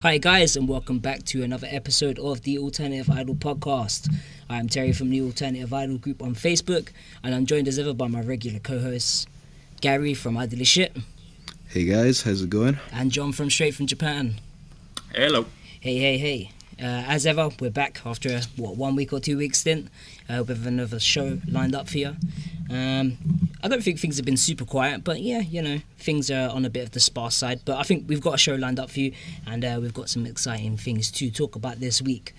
Hi guys, and welcome back to another episode of the Alternative Idol podcast. I'm Terry from the Alternative Idol group on Facebook, and I'm joined as ever by my regular co-hosts, Gary from Idol is Shit. Hey guys, how's it going? And John from Straight from Japan. Hello. Hey. As ever, we're back after a 1 week or 2 week stint with another show lined up for you. I don't think things have been super quiet, but yeah, things are on a bit of the sparse side. But I think we've got a show lined up for you, and we've got some exciting things to talk about this week.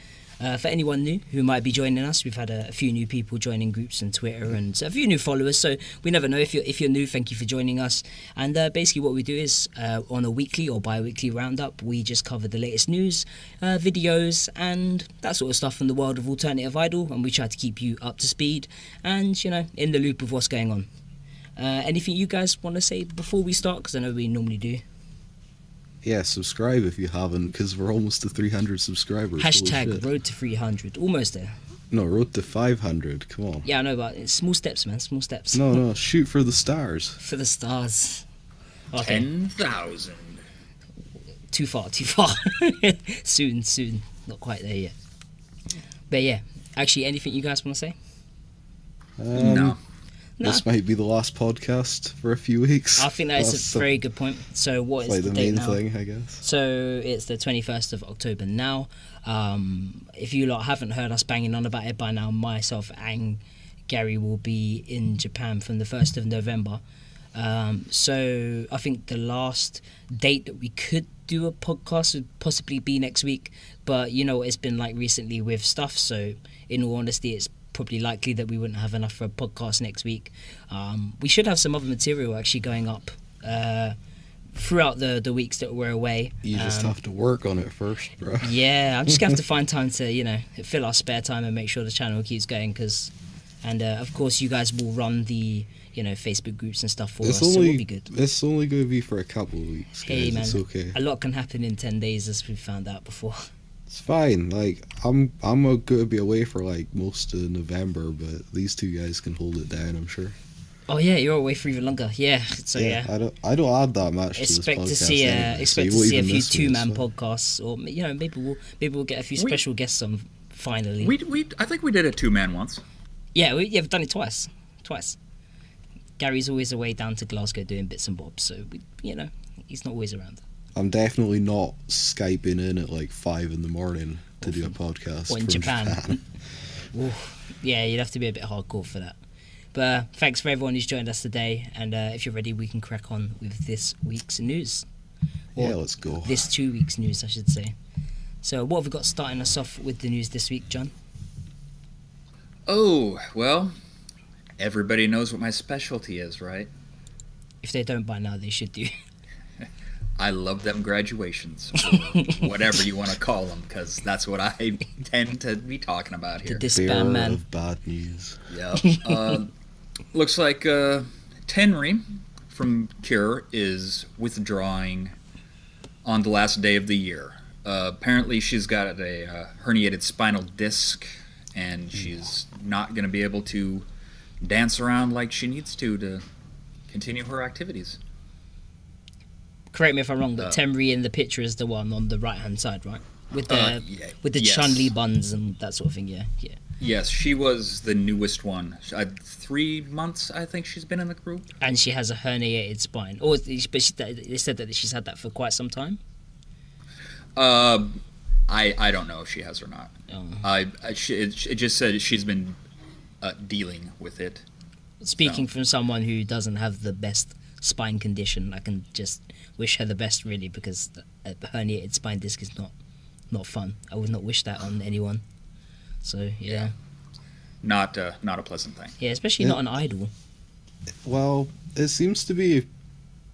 For anyone new who might be joining us, we've had a few new people joining groups on Twitter and a few new followers, so we never know. If you're new, thank you for joining us. And basically what we do is on a weekly or bi-weekly roundup, we just cover the latest news, videos and that sort of stuff from the world of Alternative Idol, and we try to keep you up to speed and in the loop of what's going on. Anything you guys want to say before we start, because I know we normally do? Yeah, subscribe if you haven't, because we're almost to 300 subscribers. Hashtag road to 300. Almost there. No, road to 500. Come on. Yeah, I know, but it's small steps, man. Small steps. No, shoot for the stars. For the stars. Okay. 10,000. Too far. Soon. Not quite there yet. But yeah, actually, anything you guys want to say? No. This might be the last podcast for a few weeks. I think that's a very good point. So what is like the the date main now? thing, I guess. So it's the 21st of October now. If you lot haven't heard us banging on about it by now, myself and Gary will be in Japan from the 1st of November. So I think the last date that we could do a podcast would possibly be next week. But you know what it's been like recently with stuff. So in all honesty, it's probably likely that we wouldn't have enough for a podcast next week. We should have some other material actually going up throughout the weeks that we're away. You just have to work on it first, bro. Yeah, I'm just going to have to find time to, fill our spare time and make sure the channel keeps going. And of course, you guys will run the, Facebook groups and stuff for us, so it'll be good. It's only going to be for a couple of weeks, guys. Hey, man, it's okay. A lot can happen in 10 days, as we found out before. It's fine. Like, I'm going to be away for most of November, but these two guys can hold it down, I'm sure. Oh yeah, you're away for even longer. Yeah, so yeah. I don't add that much to this podcast. Expect to see a few two-man podcasts, or maybe we'll get a few special guests on finally. I think we did a 2-man once. Yeah, we've done it twice. Gary's always away down to Glasgow doing bits and bobs, so he's not always around. I'm definitely not Skyping in at 5 in the morning to do a podcast. Or in Japan. Yeah, you'd have to be a bit hardcore for that. But thanks for everyone who's joined us today, and if you're ready, we can crack on with this week's news. Yeah, let's go. This 2 weeks' news, I should say. So what have we got starting us off with the news this week, John? Oh, well, everybody knows what my specialty is, right? If they don't by now, they should do. I love them graduations, or whatever you want to call them, because that's what I tend to be talking about here. The disband man. Of bad news. Yeah. Looks like Tenri from Cure is withdrawing on the last day of the year. Apparently she's got a herniated spinal disc, and she's not going to be able to dance around like she needs to continue her activities. Correct me if I'm wrong, but Tenri in the picture is the one on the right-hand side, right? With the yes. Chun-Li buns and that sort of thing, yeah. Yes, she was the newest one. 3 months, I think she's been in the group. And she has a herniated spine. They said that she's had that for quite some time? I don't know if she has or not. Oh. It just said she's been dealing with it. Speaking from someone who doesn't have the best spine condition, I can just wish her the best, really, because the herniated spine disc is not fun. I would not wish that on anyone. So yeah. Not a pleasant thing. Yeah, especially not an idol. Well, it seems to be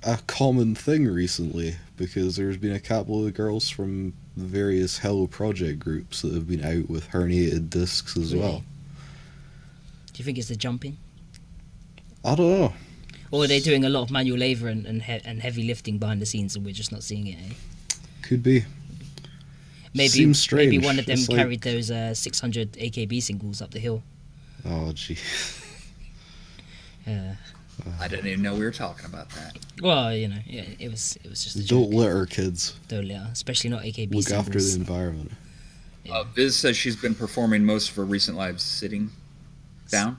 a common thing recently, because there's been a couple of girls from the various Hello Project groups that have been out with herniated discs as well. Do you think it's the jumping? I don't know. Or are they doing a lot of manual labour and heavy lifting behind the scenes and we're just not seeing it, eh? Could be. Seems strange. Maybe one of them carried those 600 AKB singles up the hill. Oh, gee. I didn't even know we were talking about that. Well, you know, yeah, it was just a Don't joke. litter, kids. Don't litter, especially not AKB Look after the symbols. environment. Viz says she's been performing most of her recent lives sitting down.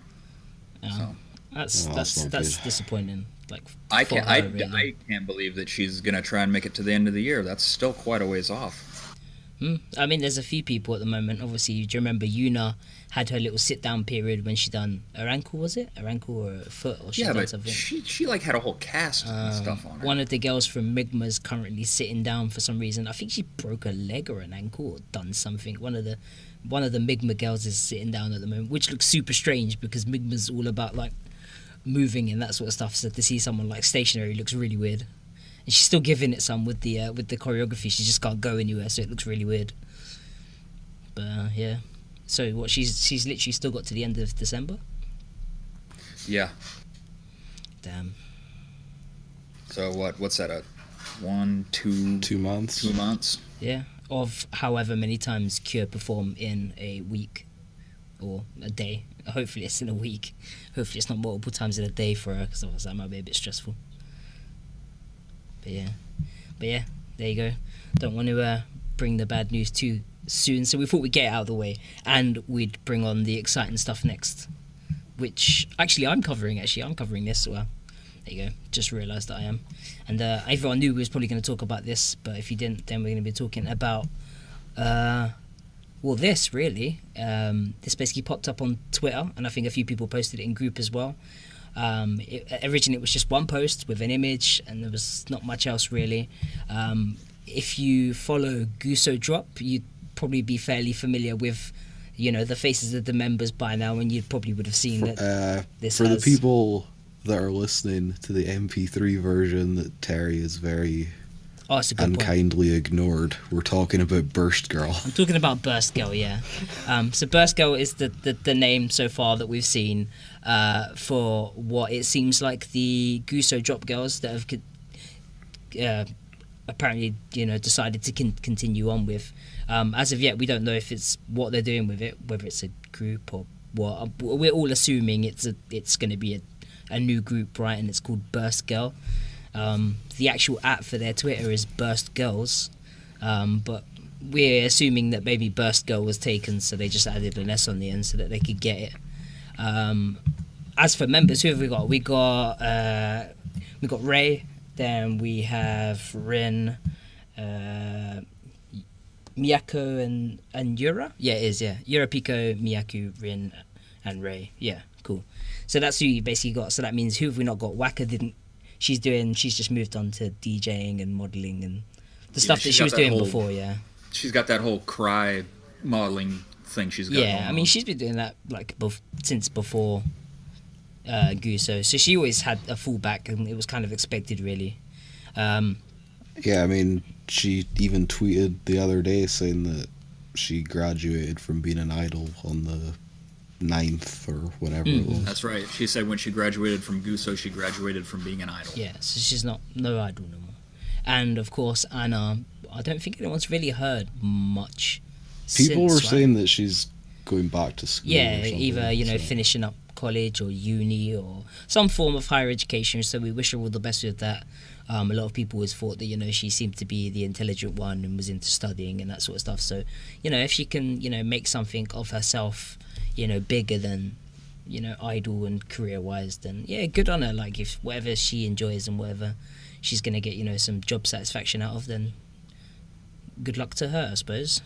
So That's Oh, that's that's not that's good. disappointing. Like I for can't. her, I, really. I can't believe that she's gonna try and make it to the end of the year. That's still quite a ways off. I mean, there's a few people at the moment. Obviously, do you remember Yuna had her little sit-down period when she done her ankle? Was it her ankle or her foot? Or she Yeah, done but something. she like had a whole cast and stuff on her. One of the girls from Migma's currently sitting down for some reason. I think she broke a leg or an ankle or done something. One of the Migma girls is sitting down at the moment, which looks super strange because Migma's all about like moving and that sort of stuff. So to see someone like stationary looks really weird. And she's still giving it some with the choreography. She just can't go anywhere, so it looks really weird. But yeah, so what? She's literally still got to the end of December. Yeah. Damn. So what's that? 1, 2, 2 months. 2 months. Yeah. Of however many times Cure perform in a week or a day. Hopefully it's in a week. Hopefully it's not multiple times in a day for her, because otherwise that might be a bit stressful. But yeah, there you go. Don't want to bring the bad news too soon, so we thought we'd get it out of the way and we'd bring on the exciting stuff next, which actually I'm covering this. Well, there you go, just realised that I am. And everyone knew we was probably going to talk about this, but if you didn't, then we're going to be talking about this really. This basically popped up on Twitter, and I think a few people posted it in group as well. Originally it was just one post with an image and there was not much else really. If you follow Guso Drop, you'd probably be fairly familiar with, you know, the faces of the members by now, and you probably would have seen that this For the has- people that are listening to the MP3 version that Terry is very Oh, it's a good point. unkindly ignored, we're talking about Burst Girl. I'm talking about Burst Girl, yeah. So Burst Girl is the name so far that we've seen for what it seems like the Guso Drop girls that have apparently, you know, decided to continue on with. As of yet, we don't know if it's what they're doing with it, whether it's a group or what. We're all assuming it's going to be a new group, right? And it's called Burst Girl. The actual @ for their Twitter is Burst Girls, but we're assuming that maybe Burst Girl was taken, so they just added an S on the end so that they could get it. As for members, who have we got? We got Ray, then we have Rin, Miyako and Yura. Yeah, it is. Yeah, Yura, Pico, Miyaku, Rin, and Ray. Yeah, cool. So that's who you basically got. So that means who have we not got? Waka didn't. She's just moved on to DJing and modeling and the stuff that she's she got was that doing whole- before. Yeah. She's got that whole cry modeling thing she's got. Yeah, going I mean, on. she's been doing that like since before Guso, so she always had a fallback, and it was kind of expected, really. Yeah, I mean, she even tweeted the other day saying that she graduated from being an idol on the 9th or whatever it was. That's right. She said when she graduated from Guso, she graduated from being an idol. Yeah, so she's no idol no more. And of course, Anna, I don't think anyone's really heard much. People since, were right? saying that she's going back to school. Yeah, or something, either, you know, so. finishing up college or uni or some form of higher education, so we wish her all the best with that. A lot of people always thought that, you know, she seemed to be the intelligent one and was into studying and that sort of stuff. So, you know, if she can, you know, make something of herself, you know, bigger than, you know, idol and career-wise, then, yeah, good on her. Like, if whatever she enjoys and whatever she's going to get, you know, some job satisfaction out of, then good luck to her, I suppose.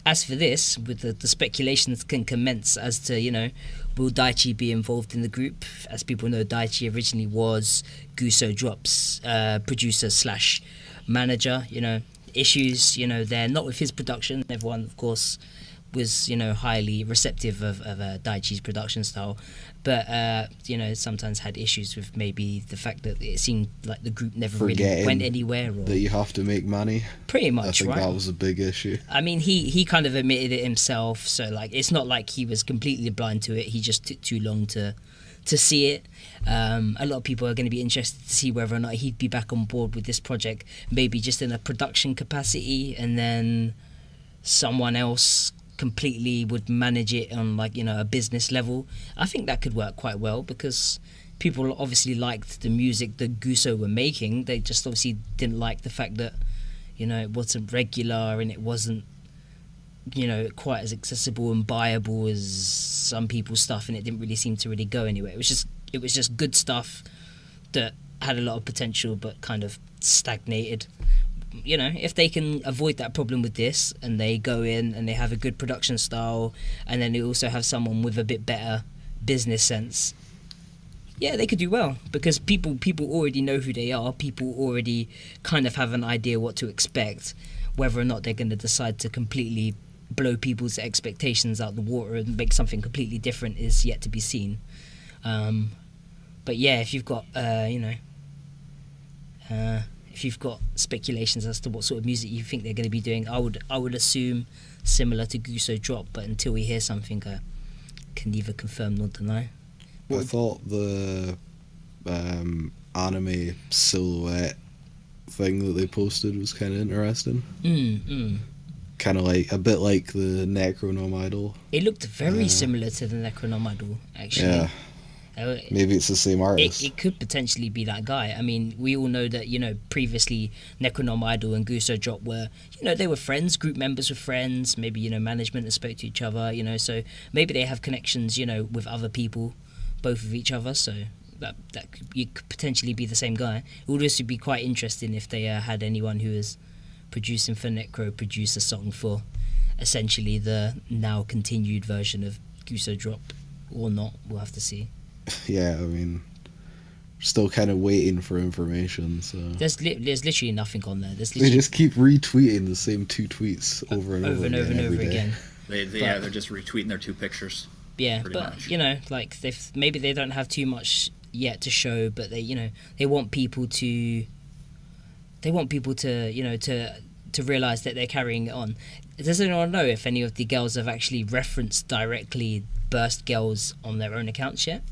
As for this, with the speculations can commence as to, you know, will Daichi be involved in the group? As people know, Daichi originally was Guso Drop's producer / manager. You know, issues, you know, they're not with his production. Everyone, of course, was, you know, highly receptive of Daichi's production style, but you know, sometimes had issues with maybe the fact that it seemed like the group never really Forgetting went anywhere, or that you have to make money. pretty I much, think right? that was a big issue. I mean, he kind of admitted it himself, so like it's not like he was completely blind to it. He just took too long to see it. A lot of people are going to be interested to see whether or not he'd be back on board with this project, maybe just in a production capacity, and then someone else completely would manage it on like, you know, a business level, I think that could work quite well, because people obviously liked the music that Guso were making. They just obviously didn't like the fact that, you know, it wasn't regular and it wasn't, you know, quite as accessible and buyable as some people's stuff, and it didn't really seem to really go anywhere. It was just good stuff that had a lot of potential but kind of stagnated. You know, if they can avoid that problem with this, and they go in and they have a good production style, and then they also have someone with a bit better business sense, yeah, they could do well, because people already know who they are. People already kind of have an idea what to expect. Whether or not they're going to decide to completely blow people's expectations out the water and make something completely different is yet to be seen. But yeah, if you've got if you've got speculations as to what sort of music you think they're going to be doing, I would assume similar to Guso Drop, but until we hear something, I can neither confirm nor deny. I thought the anime silhouette thing that they posted was kind of interesting. Kind of like, a bit like the NECRONOMIDOL. It looked very similar to the NECRONOMIDOL, actually. Yeah. Maybe it's the same artist. It could potentially be that guy. I mean, we all know that, you know, previously NECRONOMIDOL and Guso Drop were, you know, they were friends, group members were friends, maybe, you know, management that spoke to each other, you know, so maybe they have connections, you know, with other people, both of each other, so that could potentially be the same guy. It would also be quite interesting if they had anyone who is producing for Necro produce a song for essentially the now continued version of Guso Drop, or not. We'll have to see. Yeah, I mean, still kind of waiting for information. So there's literally nothing on there. They just keep retweeting the same two tweets over and over again. They're just retweeting their two pictures. Yeah, but much. You know, like maybe they don't have too much yet to show, but they want people to you know to realize that they're carrying it on. Does anyone know if any of the girls have actually referenced directly Burst Girls on their own accounts yet?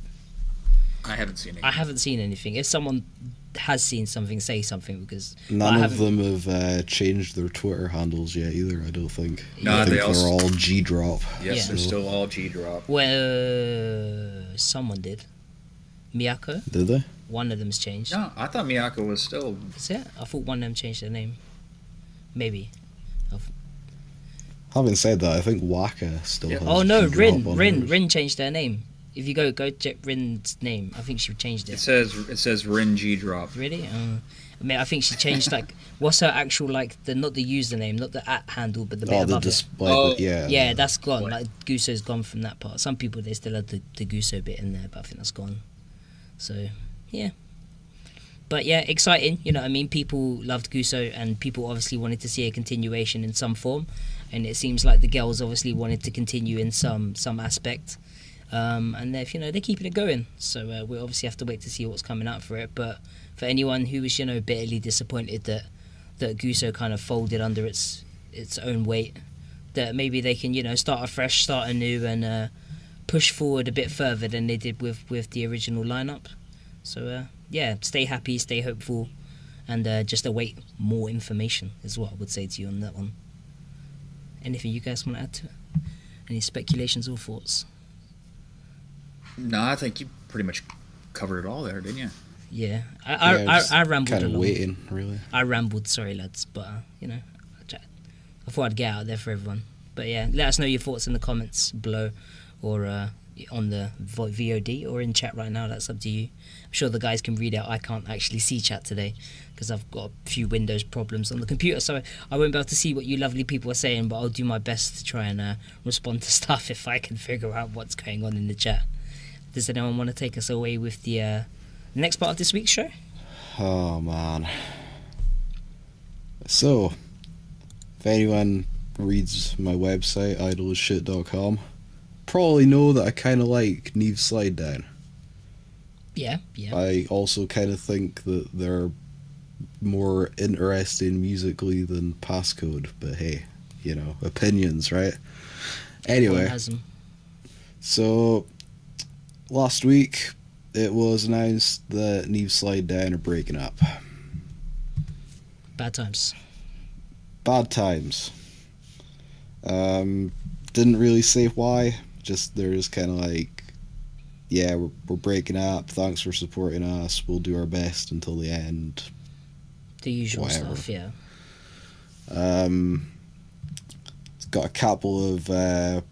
I haven't seen anything. I haven't seen anything. If someone has seen something, say something, because none of them have changed their Twitter handles yet either, I don't think. No, I think they're all G-Drop. Yes, they're still all G-Drop. Well, someone did. Miyako? Did they? One of them's changed. No, I thought Miyako was still... Is it? I thought one of them changed their name. Maybe. Having said that, I think WACK still has G-Drop on Rin changed their name. If you go check Rin's name, I think she changed it. It says Rin G-Drop. Really? I mean, I think she changed, like, what's her actual, like, not the username, not the @ handle, but the bit above it. Yeah, that's gone. Like, Guso's gone from that part. Some people, they still have the Guso bit in there, but I think that's gone. So, yeah. But yeah, exciting, you know what I mean? People loved Guso, and people obviously wanted to see a continuation in some form, and it seems like the girls obviously wanted to continue in some aspect. And they're keeping it going, so we obviously have to wait to see what's coming out for it. But for anyone who was bitterly disappointed that Guso kind of folded under its own weight, that maybe they can start afresh, start anew, and push forward a bit further than they did with the original lineup. So yeah, stay happy, stay hopeful, and just await more information is what I would say to you on that one. Anything you guys want to add to it? Any speculations or thoughts? No, I think you pretty much covered it all there, didn't you? Yeah, I rambled kind of along. Waiting, really. I rambled, sorry lads, but I thought I'd get out there for everyone. But yeah, let us know your thoughts in the comments below, or on the VOD, or in chat right now. That's up to you. I'm sure the guys can read out. I can't actually see chat today because I've got a few Windows problems on the computer, so I won't be able to see what you lovely people are saying, but I'll do my best to try and respond to stuff if I can figure out what's going on in the chat. Does anyone want to take us away with the next part of this week's show? Oh, man. So, if anyone reads my website, idolashit.com, probably know that I kind of like Neve Slide Down. Yeah. I also kind of think that they're more interesting musically than Passcode, but hey, opinions, right? Anyway, so last week it was announced that Neve Slide Down are breaking up. Bad times. didn't really say why. Just they're just kind of like, yeah, we're breaking up. Thanks for supporting us. We'll do our best until the end. The usual Whatever. stuff, yeah. It's got a couple of like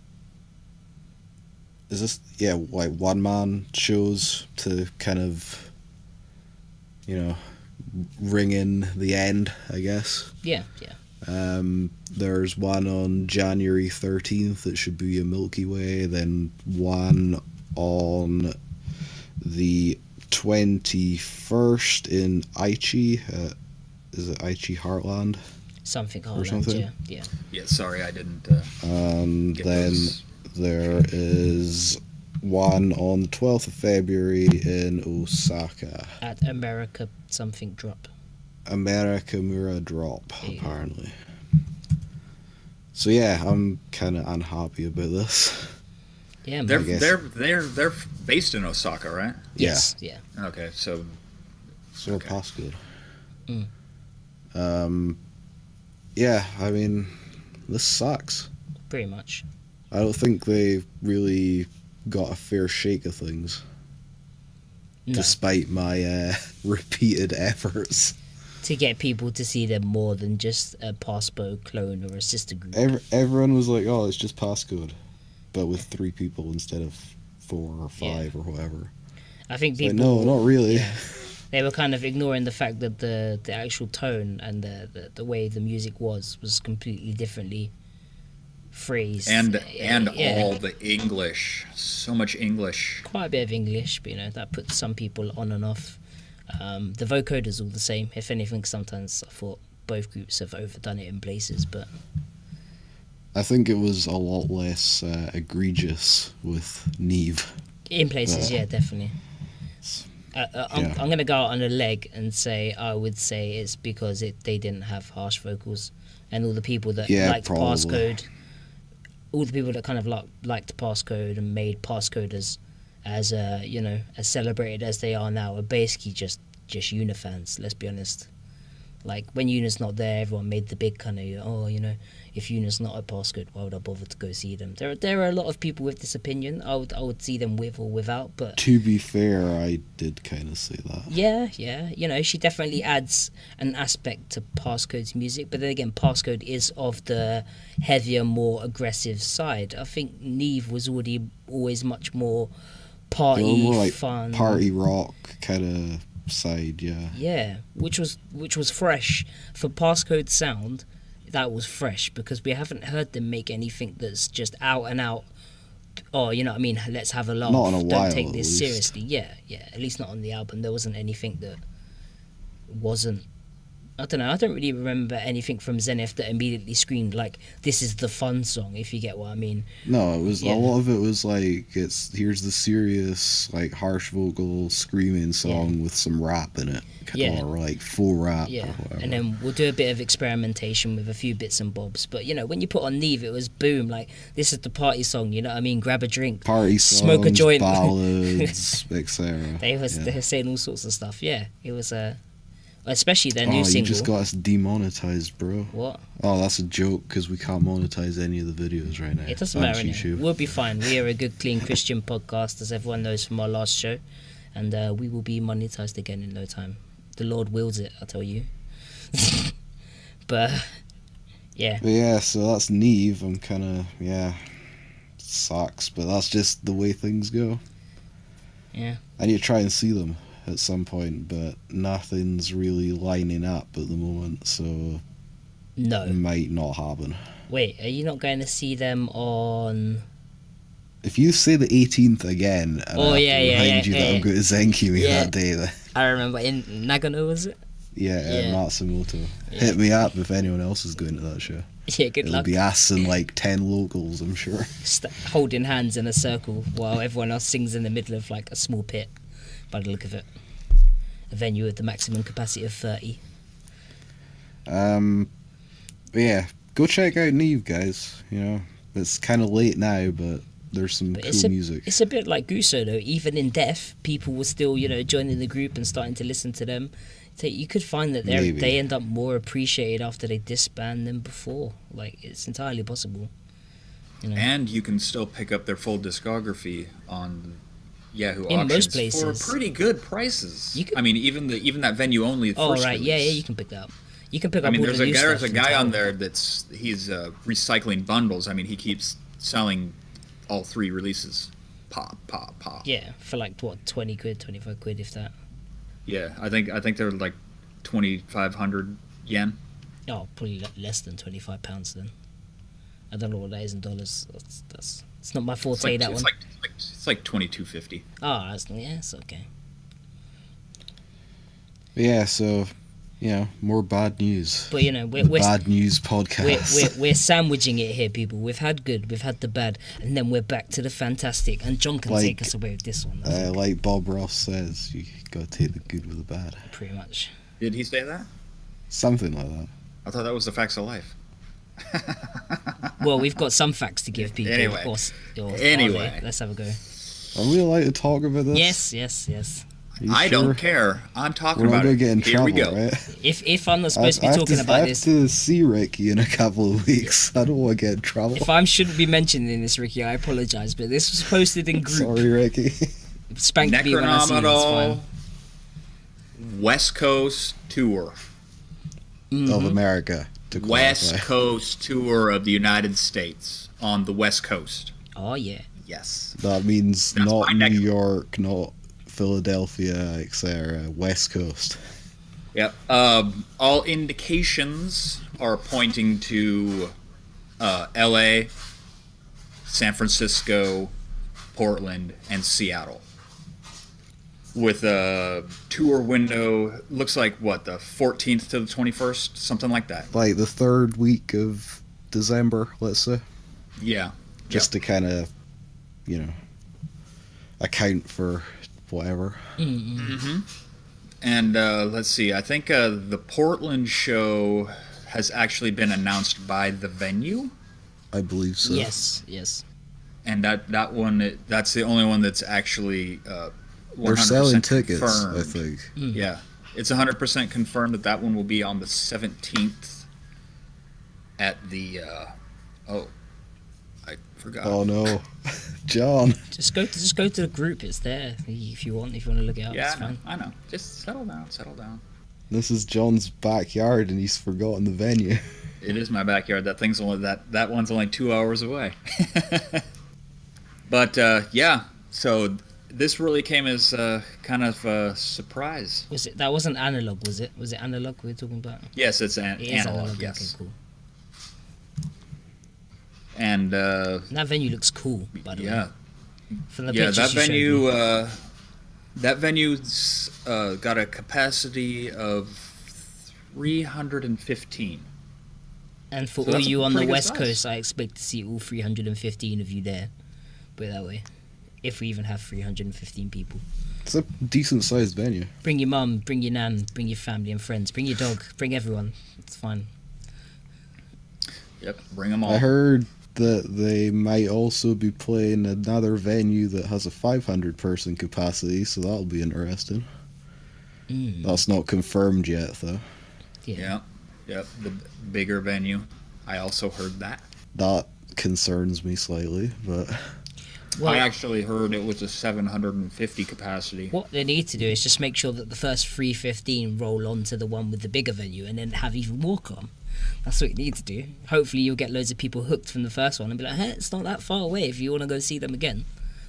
one man shows to kind of, ring in the end, I guess. Yeah. There's one on January 13th that should be a Milky Way, then one on the 21st in Aichi. Is it Aichi Heartland? Something Or Heartland, something? yeah. Yeah, sorry, I didn't. And Get then those. there is one on the 12th of February in Osaka. At America something drop. Amerikamura Drop, There you go. apparently. So yeah, I'm kind of unhappy about this. Yeah, They're man. guess. they're based in Osaka, right? Yes, yeah. Okay, so So Okay. pass good. Mm. Yeah, I mean, this sucks. Pretty much. I don't think they really got a fair shake of things, No. despite my repeated efforts. To get people to see them more than just a Passbow clone or a sister group. Everyone was like, "Oh, it's just passcode," but with 3 people instead of 4 or 5 or whatever. I think It's like, people... no, not really. Yeah. They were kind of ignoring the fact that the actual tone and the way the music was completely differently phrased. and Yeah. all the English, so much English. Quite a bit of English, but that puts some people on and off. The vocoders all the same. If anything, sometimes I thought both groups have overdone it in places, but I think it was a lot less egregious with Neve. in places, yeah, definitely. I'm Yeah. going to go out on a leg and say I would say it's because they didn't have harsh vocals, and all the people that Yeah, liked probably. passcode, all the people that kind of liked passcode and made passcode as as celebrated as they are now are basically just Unifans. Let's be honest. Like when Una's not there, everyone made the big kind of if Una's not at passcode, why would I bother to go see them? There are a lot of people with this opinion. I would see them with or without, but To be fair, I did kind of say that. yeah. She definitely adds an aspect to Passcode's music, but then again, Passcode is of the heavier, more aggressive side. I think Neve was always much more They party, were more like fun, party rock kind of side, yeah. yeah, which was fresh for Passcode sound. That was fresh because we haven't heard them make anything that's just out and out. Oh, you know what I mean? Let's have a laugh. Not in a Don't while, take at this least. seriously. Yeah. At least not on the album. There wasn't anything that wasn't. I don't know. I don't really remember anything from Zenith that immediately screamed like, "This is the fun song." If you get what I mean. No, it was Yeah. a lot of it was like here's the serious like harsh vocal screaming song with some rap in it, Yeah. or like full rap Yeah, or whatever. and then we'll do a bit of experimentation with a few bits and bobs. But when you put on Neve, it was boom, like this is the party song. You know what I mean? Grab a drink, Party songs, smoke a joint. ballads, etc. They were saying all sorts of stuff. Yeah, it was especially their new you single. just got us demonetized, bro. What? Oh, that's a joke because we can't monetize any of the videos right now. It doesn't Thanks, matter. Anyway. YouTube. We'll be fine. We are a good, clean Christian podcast, as everyone knows from our last show, and we will be monetized again in no time. The Lord wills it, I tell you. But yeah. But yeah, so that's Neve. I'm kind of sucks, but that's just the way things go. Yeah. I need to try and see them at some point, but nothing's really lining up at the moment, so it No. might not happen. Wait, are you not going to see them on? If you say the 18th again, and Oh, I have yeah, to yeah, remind yeah, you that yeah. I'm going to Zenki me Yeah. that day, then I remember in Nagano, was it? yeah, Matsumoto. Yeah. Hit me up if anyone else is going to that show. Yeah, good It'll luck. be assing like 10 locals, I'm sure. Holding hands in a circle while everyone else sings in the middle of like a small pit, by the look of it. A venue with the maximum capacity of 30. But yeah, go check out Neve, guys. It's kind of late now, but there's some But cool music. it's a bit like Guso though. Even in death, people were still joining the group and starting to listen to them. So you could find that Maybe. they end up more appreciated after they disband than before. Like it's entirely possible. You know. And you can still pick up their full discography on Yahoo In Auctions most places. for pretty good prices. You can- I mean, even that venue only. Oh first right, yeah, release. you can pick that up. You can pick I up mean, all there's the a new guy, stuff. there's a from guy on Tidal. there he's recycling bundles. I mean, he keeps selling all 3 releases. Pop. Yeah, for like what, 20 quid, 25 quid, if that. Yeah, I think they're like 2,500 yen. Oh, probably less than £25 then. I don't know what that is in dollars. That's it's not my forte. That one. It's like 2,250. Oh, it's okay. Yeah, so, more bad news. But you know, we're Bad news podcast. we're sandwiching it here, people. We've had good, we've had the bad, and then we're back to the fantastic. And John can take us away with this one. I think, like Bob Ross says, you gotta take the good with the bad. pretty much. Did he say that? Something like that. I thought that was the facts of life. Well, we've got some facts to give people. Anyway. Anyway, let's have a go. Are we allowed to talk about this? Yes. Are you I sure? don't care. I'm talking We're not about gonna it. get in Here trouble, we go. right? If I'm not supposed to be talking I about have this, to see Ricky in a couple of weeks. I don't want to get in trouble. if I shouldn't be mentioning this, Ricky, I apologise. But this was posted in group. Sorry, Ricky. Spank me when I see it. It's Necronominidol fine. West Coast tour. Of America. To West qualify. Coast tour of the United States on the West Coast. Oh yeah. Yes. That means That's not my New neck. York, not Philadelphia, etc. West Coast. Yep. All indications are pointing to L.A., San Francisco, Portland, and Seattle. With a tour window, looks like what, the 14th to the 21st, something like that. Like the 3rd week of December, let's say. Yeah. Just to kind of, account for whatever. And let's see, I think the Portland show has actually been announced by the venue. I believe so. Yes. And that one, that's the only one that's actually 100% They're selling tickets, confirmed. I think. Yeah, it's 100% confirmed that one will be on the 17th at the. I forgot. Oh no, John. Just go to the group. It's there if you want to look it up. Yeah, It's fine. I know. Just settle down. This is John's backyard, and he's forgotten the venue. It is my backyard. That thing's only that one's only 2 hours away. But yeah, so this really came as kind of a surprise. That wasn't analog, was it? Was it analog we were talking about? Yes, it's It is analog. Yes, Okay, cool. and That venue looks cool, by the way. yeah, From the yeah. pictures That you showed venue, me. that venue's got a capacity of 315. And for so all that's a you on the pretty good West size. Coast, I expect to see all 315 of you there. Put it that way. If we even have 315 people. It's a decent sized venue. Bring your mum, bring your nan, bring your family and friends, bring your dog, bring everyone. It's fine. Yep, bring them all. I heard that they might also be playing another venue that has a 500 person capacity, so that'll be interesting. That's not confirmed yet, though. Yeah, yep, the bigger venue. I also heard that. That concerns me slightly, but Well, I actually heard it was a 750 capacity. what they need to do is just make sure that the first 315 roll on to the one with the bigger venue and then have even more come. That's what you need to do. Hopefully you'll get loads of people hooked from the first one and be like, hey, it's not that far away if you want to go see them again.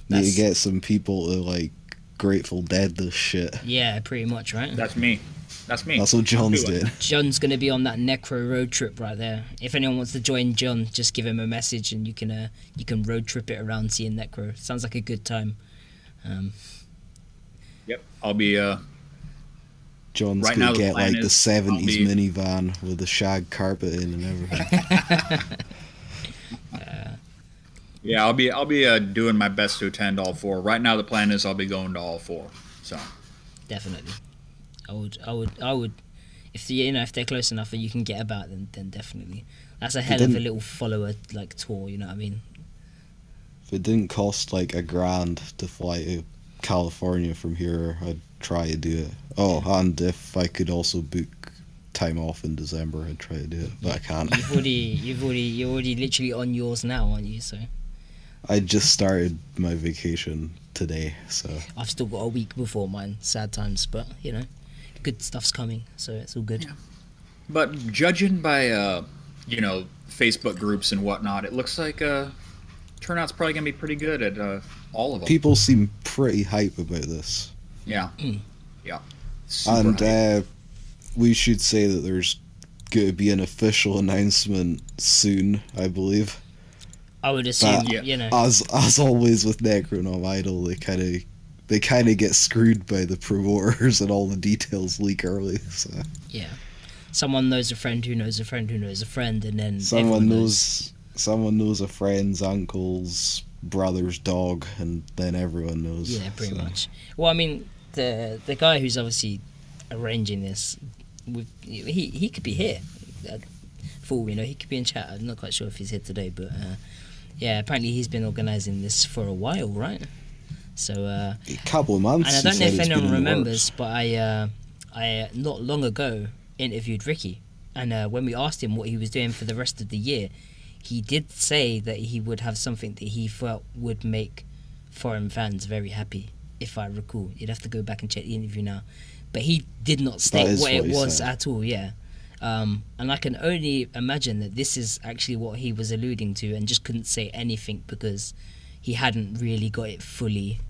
need to get some people to like Grateful Dead this shit. Yeah, pretty much, right? That's me. That's me. That's what John's Do it. did. John's going to be on that Necro road trip right there. If anyone wants to join John, just give him a message and you can road trip it around seeing Necro. Sounds like a good time. Yep, I'll be. John's Right now gonna the get plan like the is 70s I'll be- minivan with the shag carpet in and everything. Yeah, I'll be doing my best to attend all four. Right now, the plan is I'll be going to all four. So Definitely. I would. If if they're close enough and you can get about, then definitely. That's a hell of a didn't- little follower like tour. You know what I mean? If it didn't cost like $1,000 to fly to California from here, I'd try to do it. Oh, and if I could also book time off in December and try to do it, but I can't. You're already literally on yours now, aren't you? So I just started my vacation today, so I've still got a week before mine. Sad times, but you know, good stuff's coming, so it's all good. Yeah. But judging by Facebook groups and whatnot, it looks like turnout's probably gonna be pretty good at all of them. people seem pretty hype about this. Yeah. Mm. Yeah. Super And hype. we should say that there's going to be an official announcement soon, I believe. I would assume, But you know. As always with NECRONOMIDOL, they kind of get screwed by the promoters and all the details leak early. So Yeah. Someone knows a friend who knows a friend who knows a friend, and then someone everyone knows a friend's uncle's brother's dog, and then everyone knows. Yeah, pretty so. much. Well, I mean, the guy who's obviously arranging this, he could be here. For all we know, he could be in chat. I'm not quite sure if he's here today, but yeah, apparently he's been organising this for a while, right? So A couple of months. and I he don't know said if it's been anyone in the remembers, works. but I not long ago interviewed Ricky, and when we asked him what he was doing for the rest of the year, he did say that he would have something that he felt would make foreign fans very happy, if I recall. You'd have to go back and check the interview now, but he did not state is what it what he was said. at all. Yeah. And I can only imagine that this is actually what he was alluding to, and just couldn't say anything because he hadn't really got it fully,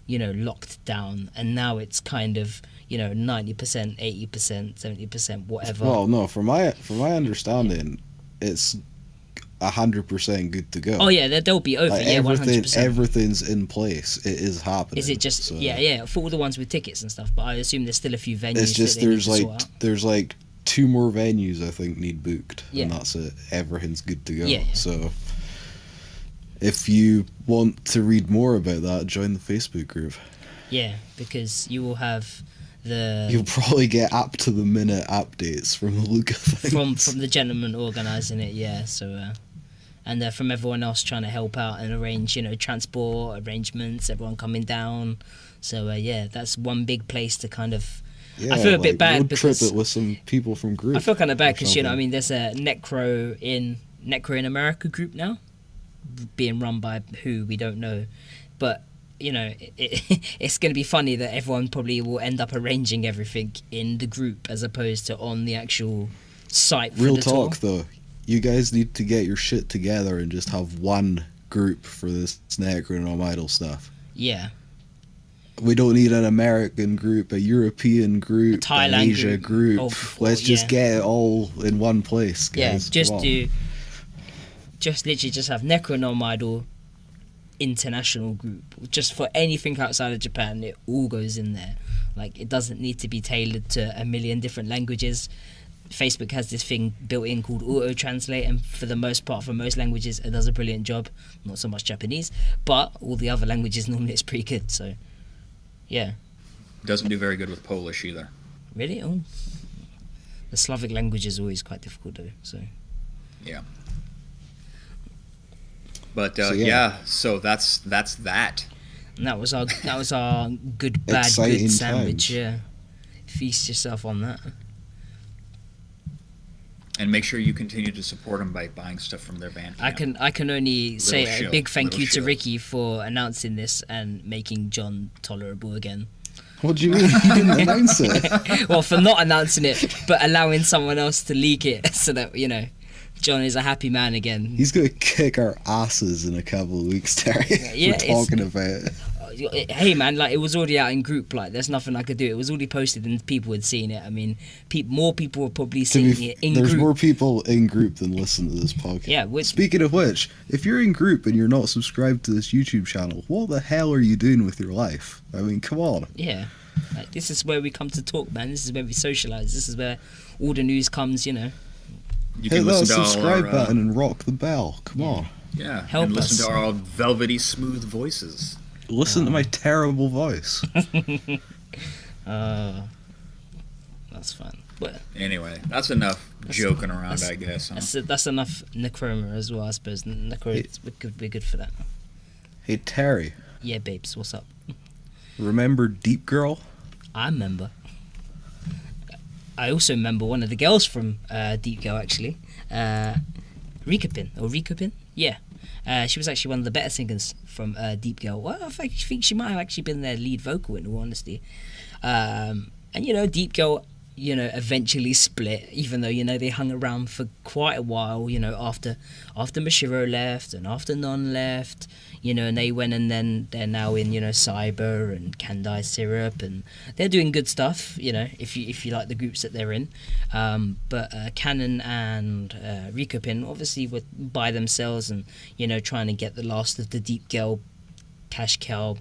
locked down. And now it's kind of, 90%, 80%, 70%, whatever. Well, no, from my understanding, it's 100% good to go. Oh yeah, they'll be over. Like, Yeah, 100%. everything's in place. It is happening. Is it just so yeah for all the ones with tickets and stuff? But I assume there's still a few venues. It's just that they need to sort out. there's like 2 more venues I think need booked, Yeah. and that's it. Everything's good to go. Yeah. So if you want to read more about that, join the Facebook group. Yeah, because you will have the You'll probably get up to the minute updates from the look of things. from the gentleman organising it. Yeah, so and from everyone else trying to help out and arrange, transport arrangements, everyone coming down. So yeah, that's one big place to kind of. Yeah, I feel a bit like, bad road because trip it with some people from group. I feel kind of bad because or something. there's a Necro in America group now, being run by who we don't know, but it's going to be funny that everyone probably will end up arranging everything in the group as opposed to on the actual site. For Real the talk tour. though, you guys need to get your shit together and just have one group for this NECRONOMIDOL stuff. Yeah, We don't need an American group, a European group, A Thailand an Asia group. group. Oh, Let's just yeah. get it all in one place, yeah. guys. Just Come on. literally just have Necronomidal international group. Just for anything outside of Japan, it all goes in there. Like, it doesn't need to be tailored to a million different languages. Facebook has this thing built in called auto translate, and for the most part, for most languages, it does a brilliant job. Not so much Japanese, but all the other languages normally it's pretty good. So yeah. Doesn't do very good with Polish either. Really? Oh. The Slavic language is always quite difficult though, so. Yeah. But So, yeah. yeah, so that's that. And that was our good bad Exciting good sandwich, times. yeah. Feast yourself on that. And make sure you continue to support them by buying stuff from their band. I can only say a show, big thank little you to show. Ricky for announcing this and making John tolerable again. What do you mean? He didn't announce it. Well, for not announcing it, but allowing someone else to leak it so that, John is a happy man again. He's gonna kick our asses in a couple of weeks, Terry. Yeah, for talking about it. Hey man, like, it was already out in group, like, there's nothing I could do. It was already posted and people had seen it. I mean, more people were probably seeing it in There's group. more people in group than listen to this podcast. Yeah, Speaking of which, if you're in group and you're not subscribed to this YouTube channel, what the hell are you doing with your life? I mean, come on. Yeah, like, this is where we come to talk, man. This is where we socialise. This is where all the news comes, You Hit can that listen to all subscribe our, button and rock the bell. Come on. yeah, Help and listen us. to our velvety smooth voices. Listen to my terrible voice. That's fun. But Anyway, that's enough joking around, that's- I guess. Huh? that's enough Necroma as well, I suppose. Necroma could be good for that. Hey, Terry, Yeah, babes, what's up? remember Deep Girl? I remember. I also remember one of the girls from Deep Girl actually, Rikopin. Yeah. She was actually one of the better singers from Deep Girl. Well, I think she might have actually been their lead vocal, in all honesty. And Deep Girl, eventually split, even though they hung around for quite a while. After Mashiro left and after Non left, and they went, and then they're now in Cyber and Kandai Syrup, and they're doing good stuff. If you like the groups that they're in. But Canon and Rikopin obviously were by themselves, and trying to get the last of the Deep Girl cash cow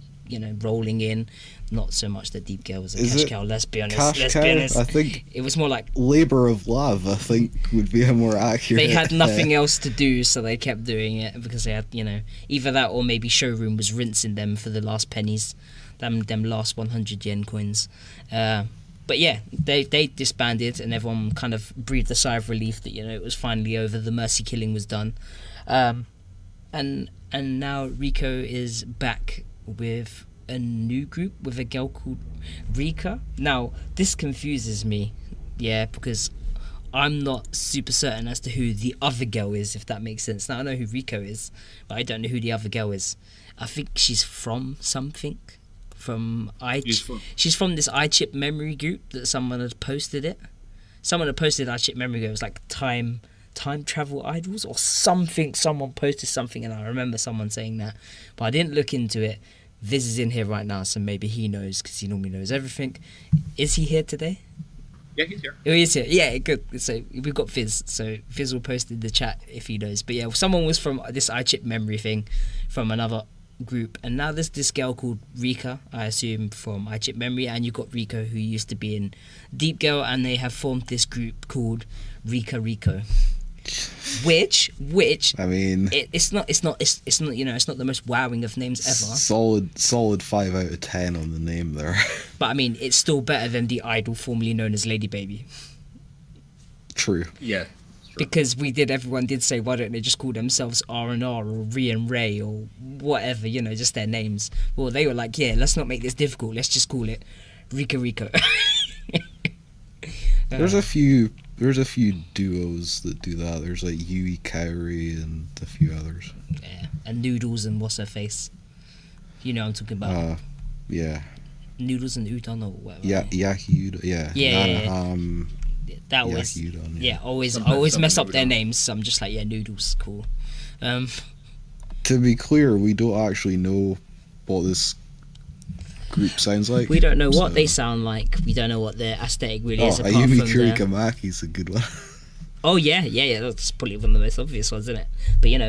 rolling in. Not so much that Deep Girl was a cash cow, let's be honest. I think it was more like Labor of Love, I think, would be a more accurate. They had nothing else to do, so they kept doing it because they had, either that or maybe Showroom was rinsing them for the last pennies, them last 100 yen coins. But yeah, they disbanded, and everyone kind of breathed a sigh of relief that it was finally over. The mercy killing was done, and now Rico is back with a new group with a girl called Rika. Now this confuses me, because I'm not super certain as to who the other girl is, if that makes sense. Now I know who Rico is, but I don't know who the other girl is. I think she's from something. She's from this iChip memory group that someone had posted it. Someone had posted iChip memory group. It was like time travel idols or something. Someone posted something, and I remember someone saying that, but I didn't look into it. Viz is in here right now, so maybe he knows, because he normally knows everything. Is he here today? Yeah, he's here. Oh, he is here. Yeah, good. So we've got Viz. So Viz will post in the chat if he knows. But yeah, someone was from this iChip memory thing from another group, and now there's this girl called Rika, I assume from iChip memory, and you've got Rico, who used to be in Deep Girl, and they have formed this group called Rika Rico. Which I mean, it's not it's not the most wowing of names ever. Solid 5 out of 10 on the name there. But I mean, it's still better than the idol formerly known as Lady Baby. True. Yeah. Sure. Because everyone did say, why don't they just call themselves R&R or Ri and Ray or whatever, just their names. Well, they were like, yeah, let's not make this difficult. Let's just call it Rika Rico. There's a few duos that do that. There's like Yui Kaori and a few others. Yeah, and Noodles and what's her face. I'm talking about. Yeah. Noodles and Udon or whatever. Yeah, Yaki Udon. Yeah. Yeah. That was. Udon, yeah. Always mess up their names. So I'm just like, yeah, Noodles, cool. To be clear, we don't actually know what this group sounds like. We don't know what they sound like. We don't know what their aesthetic really is. Apart Ayumi from Kurikamaki's a good one. Oh yeah. That's probably one of the most obvious ones, isn't it?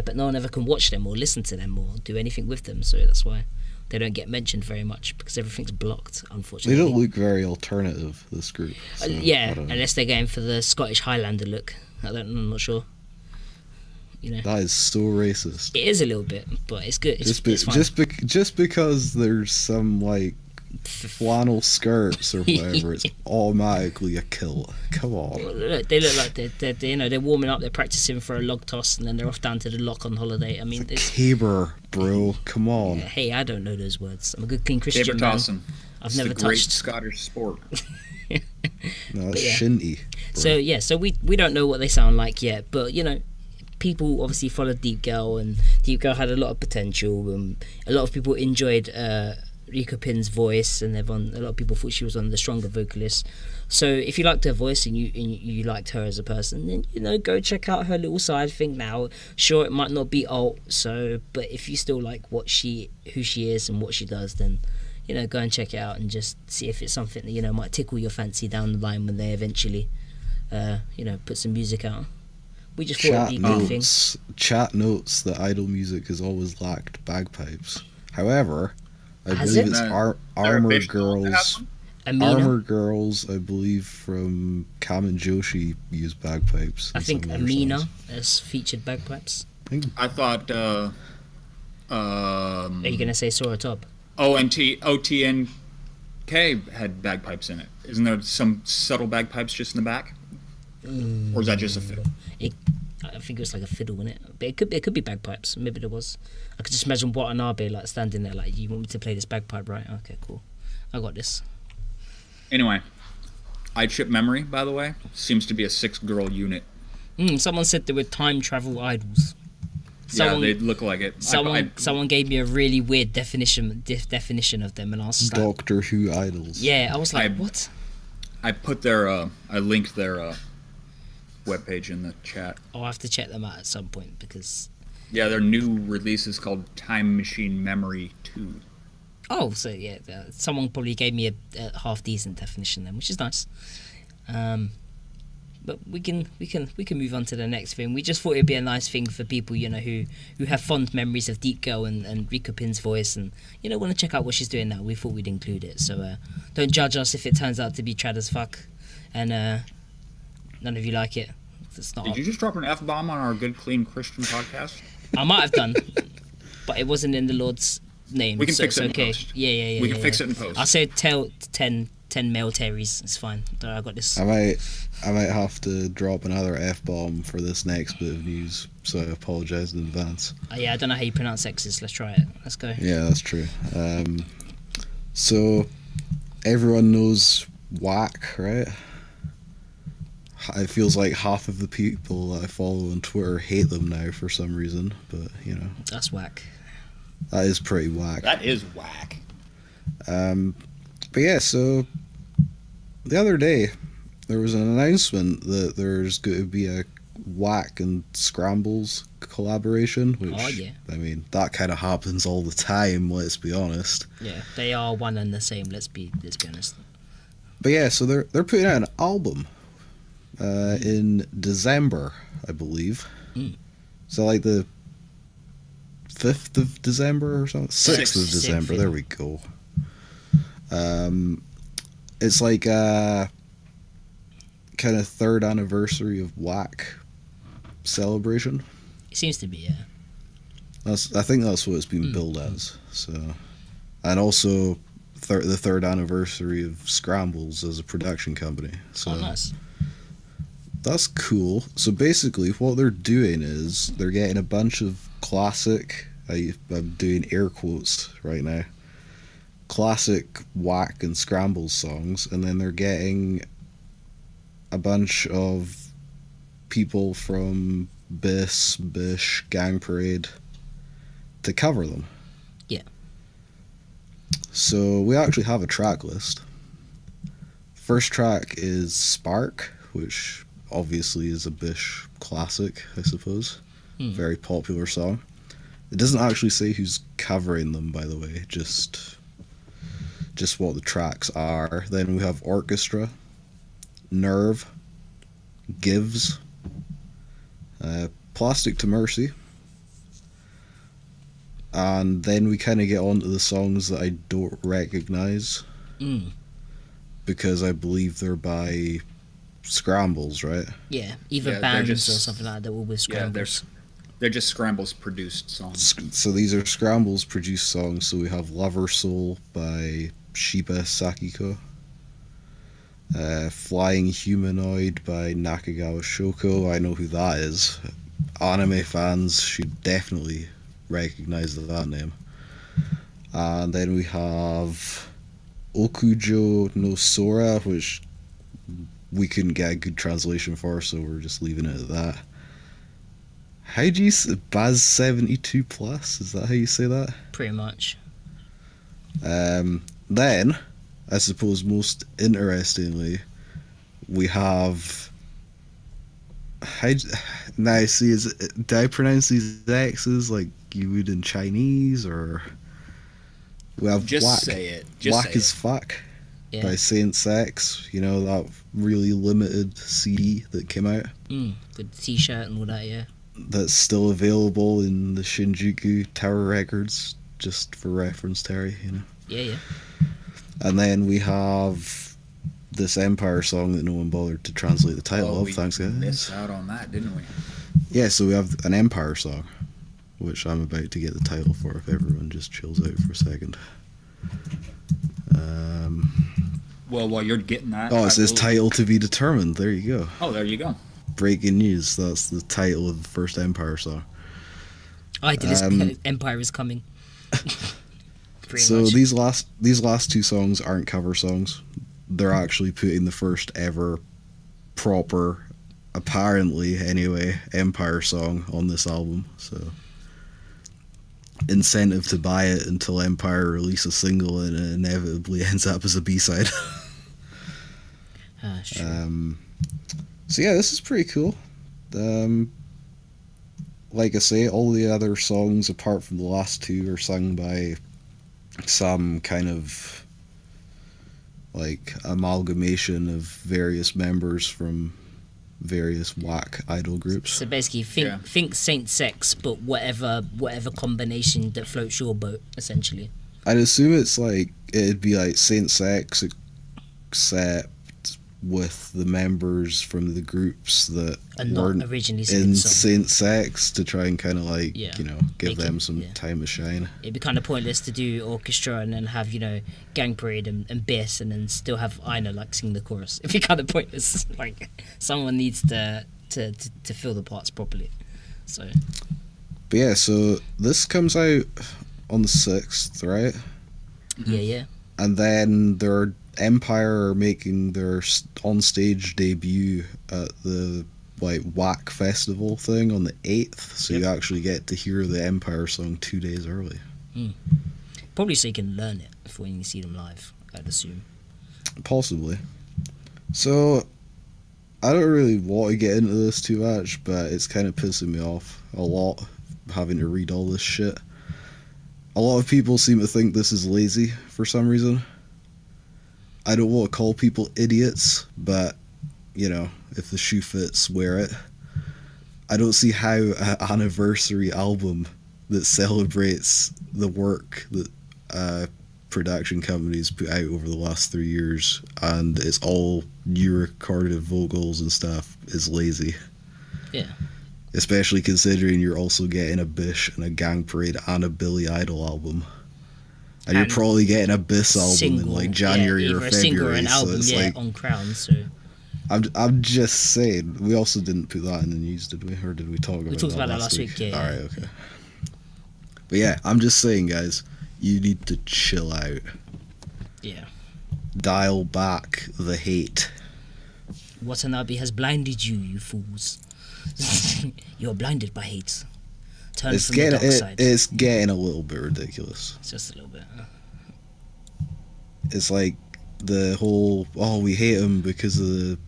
But no one ever can watch them or listen to them or do anything with them, so that's why they don't get mentioned very much, because everything's blocked, unfortunately. They don't look very alternative, this group. So unless they're going for the Scottish Highlander look. I'm not sure. That is so racist. It is a little bit, but it's good. It's fine. Just because there's some like flannel skirts or whatever, it's automatically a kill. Come on. They look like they're warming up. They're practicing for a log toss, and then they're off down to the lock on holiday. I mean, it's caber, bro. Come on. Hey, I don't know those words. I'm a good clean Christian caber tossing. I've never touched. Great Scottish sport. No, it's shinty. Bro. So we don't know what they sound like yet, but people obviously followed Deep Girl, and Deep Girl had a lot of potential. A lot of people enjoyed Rika Pin's voice, and a lot of people thought she was one of the stronger vocalists. So if you liked her voice and you liked her as a person, then go check out her little side thing now. Sure, it might not be alt, but if you still like who she is and what she does, then go and check it out and just see if it's something that might tickle your fancy down the line when they eventually put some music out. We just thought it'd be a good thing. Chat notes that idol music has always lacked bagpipes. However, I believe it's Armor Girls. Armor Girls, I believe, from Kamen Joshi use bagpipes. I think Amina has featured bagpipes. I thought. Are you gonna say Sora Top? OTNK had bagpipes in it. Isn't there some subtle bagpipes just in the back? Or is that just a fiddle? I think it was like a fiddle in it, but it could be bagpipes. Maybe there was. I could just imagine Watanabe like standing there, like, you want me to play this bagpipe, right? Okay, cool. I got this. Anyway, iChip memory, by the way. Seems to be a 6-girl unit. Someone said they were time travel idols. Yeah, they look like it. Someone gave me a really weird definition of them, and I was just like, Doctor Who idols. yeah, I was like, what? I put their I linked their webpage in the chat. I'll have to check them out at some point because. Yeah, their new release is called Time Machine Memory 2. Oh, so yeah, someone probably gave me a half decent definition then, which is nice. But we can move on to the next thing. We just thought it'd be a nice thing for people, you know, who have fond memories of Deep Girl and Rika Pin's voice, and you know want to check out what she's doing now. We thought we'd include it. So don't judge us if it turns out to be trad as fuck, and none of you like it. It's not. Did you just drop an F-bomb on our Good Clean Christian podcast? I might have done, but it wasn't in the Lord's name. We can fix it in okay. post. Yeah. We can fix it in post. I said 10 male Terrys. It's fine. I got this. I might have to drop another F-bomb for this next bit of news, so I apologise in advance. Yeah, I don't know how you pronounce sexist. Let's try it. Let's go. Yeah, that's true. So everyone knows WACK, right? It feels like half of the people that I follow on Twitter hate them now for some reason, but you know. That's whack. That is pretty whack. That is whack. But yeah, so the other day there was an announcement that there's going to be a WACK and Scrambles collaboration, which, oh, yeah. I mean, that kind of happens all the time, let's be honest. Yeah, they are one and the same, let's be honest. But yeah, so they're putting out an album in December, I believe. So like the 5th of December or something? 6th of December, yeah. There we go. It's like a kind of 3rd anniversary of WACK celebration. It seems to be, yeah. I think that's what it's been billed as. So, and also the 3rd anniversary of Scrambles as a production company. So nice. That's cool. So basically, what they're doing is they're getting a bunch of classic. I'm doing air quotes right now. Classic WACK and Scrambles songs, and then they're getting a bunch of people from Bish, Gang Parade to cover them. Yeah. So we actually have a track list. First track is Spark, which obviously is a Bish classic, I suppose. Very popular song. It doesn't actually say who's covering them, by the way, just what the tracks are. Then we have Orchestra, Nerve, Gives, Plastic to Mercy, and then we kind of get on to the songs that I don't recognize because I believe they're by Scrambles, right? Yeah, either bands or something like that. All with Scrambles. Yeah, they're just Scrambles produced songs. So these are Scrambles produced songs. So we have Lover Soul by Shiba Sakiko, Flying Humanoid by Nakagawa Shoko. I know who that is. Anime fans should definitely recognize that name. And then we have Okujo no Sora, which we couldn't get a good translation for, so we're just leaving it at that. How do you say Baz 72 plus? Is that how you say that? Pretty much. Then, I suppose most interestingly, we have. Now, see, do I pronounce these X's like you would in Chinese, or we have just WACK. Say it. WACK is fuck. Yeah. By Saint Sex, you know, that really limited CD that came out. With the t-shirt and all that, yeah. That's still available in the Shinjuku Tower Records, just for reference, Terry, you know. Yeah. And then we have this Empire song that no one bothered to translate the title of, thanks guys. We missed out on that, didn't we? Yeah, so we have an Empire song, which I'm about to get the title for if everyone just chills out for a second. Well, while you're getting that... Oh, it says title to be determined. There you go. Oh, there you go. Breaking news. That's the title of the first Empire song. Empire is coming. So much. These last two songs aren't cover songs. they're actually putting the first ever proper, apparently anyway, Empire song on this album. So incentive to buy it until Empire release a single, and it inevitably ends up as a B-side. Sure. So yeah, this is pretty cool. Like I say, all the other songs apart from the last two are sung by some kind of like amalgamation of various members from various WACK idol groups. So basically, think Saint Sex, but whatever combination that floats your boat, essentially. I'd assume it's like it'd be like Saint Sex, except with the members from the groups that And weren't not originally in song. Saint Sex, to try and kind of like give Make them it- some yeah. time to shine. It'd be kind of pointless to do orchestra and then have Gang Parade and Biss and then still have Ina like sing the chorus. It'd be kind of pointless. Like someone needs to fill the parts properly. So But yeah, so this comes out on the 6th, right? yeah. And then their Empire are making their on-stage debut at the like WACK festival thing on the 8th, so you actually get to hear the Empire song 2 days early. Probably so you can learn it before when you see them live, I'd assume. Possibly. So I don't really want to get into this too much, but it's kind of pissing me off a lot having to read all this shit. A lot of people seem to think this is lazy for some reason. I don't want to call people idiots, but, if the shoe fits, wear it. I don't see how an anniversary album that celebrates the work that production companies put out over the last 3 years, and it's all new recorded vocals and stuff, is lazy. Yeah. Especially considering you're also getting a Bish and a Gang Parade and a Billy Idol album. And you're probably getting a Biss album in like January or either a single or February. an album, so it's like, on Crown. So I'm just saying. We also didn't put that in the news, did we? Or did we talk about? we talked about that last week. Yeah. All right, okay. But yeah, I'm just saying, guys, you need to chill out. Yeah. Dial back the hate. Watanabe has blinded you, you fools. You're blinded by hate. Turn It's from the dark side. it's getting a little bit ridiculous. It's just a little bit. It's like the whole we hate him because of the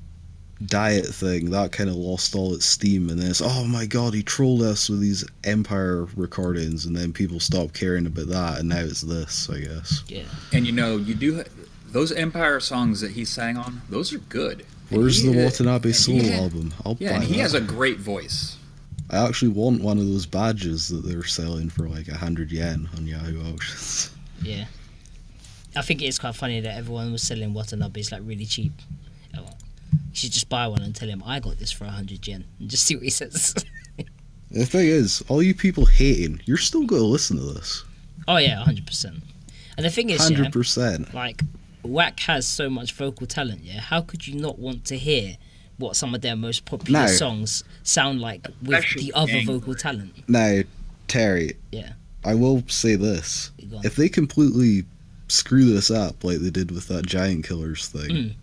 diet thing, that kind of lost all its steam, and then it's oh my god, he trolled us with these Empire recordings, and then people stopped caring about that, and now it's this, I guess. Yeah. And you do those Empire songs that he sang on, those are good. Where's the Watanabe Soul yeah. album? I'll buy And he that. has a great voice. I actually want one of those badges that they're selling for like 100 yen on Yahoo Auctions. Yeah. I think it's quite funny that everyone was selling Watanabes like really cheap. You should just buy one and tell him I got this for 100 yen and just see what he says. The thing is, all you people hating, you're still going to listen to this. Oh yeah, 100%. And the thing is, 100%. like WACK has so much vocal talent. Yeah, how could you not want to hear what some of their most popular songs sound like with Especially the other Angry. vocal talent? Now, Terry, Yeah. I will say this. Go on. If they completely screw this up like they did with that Giant Killers thing,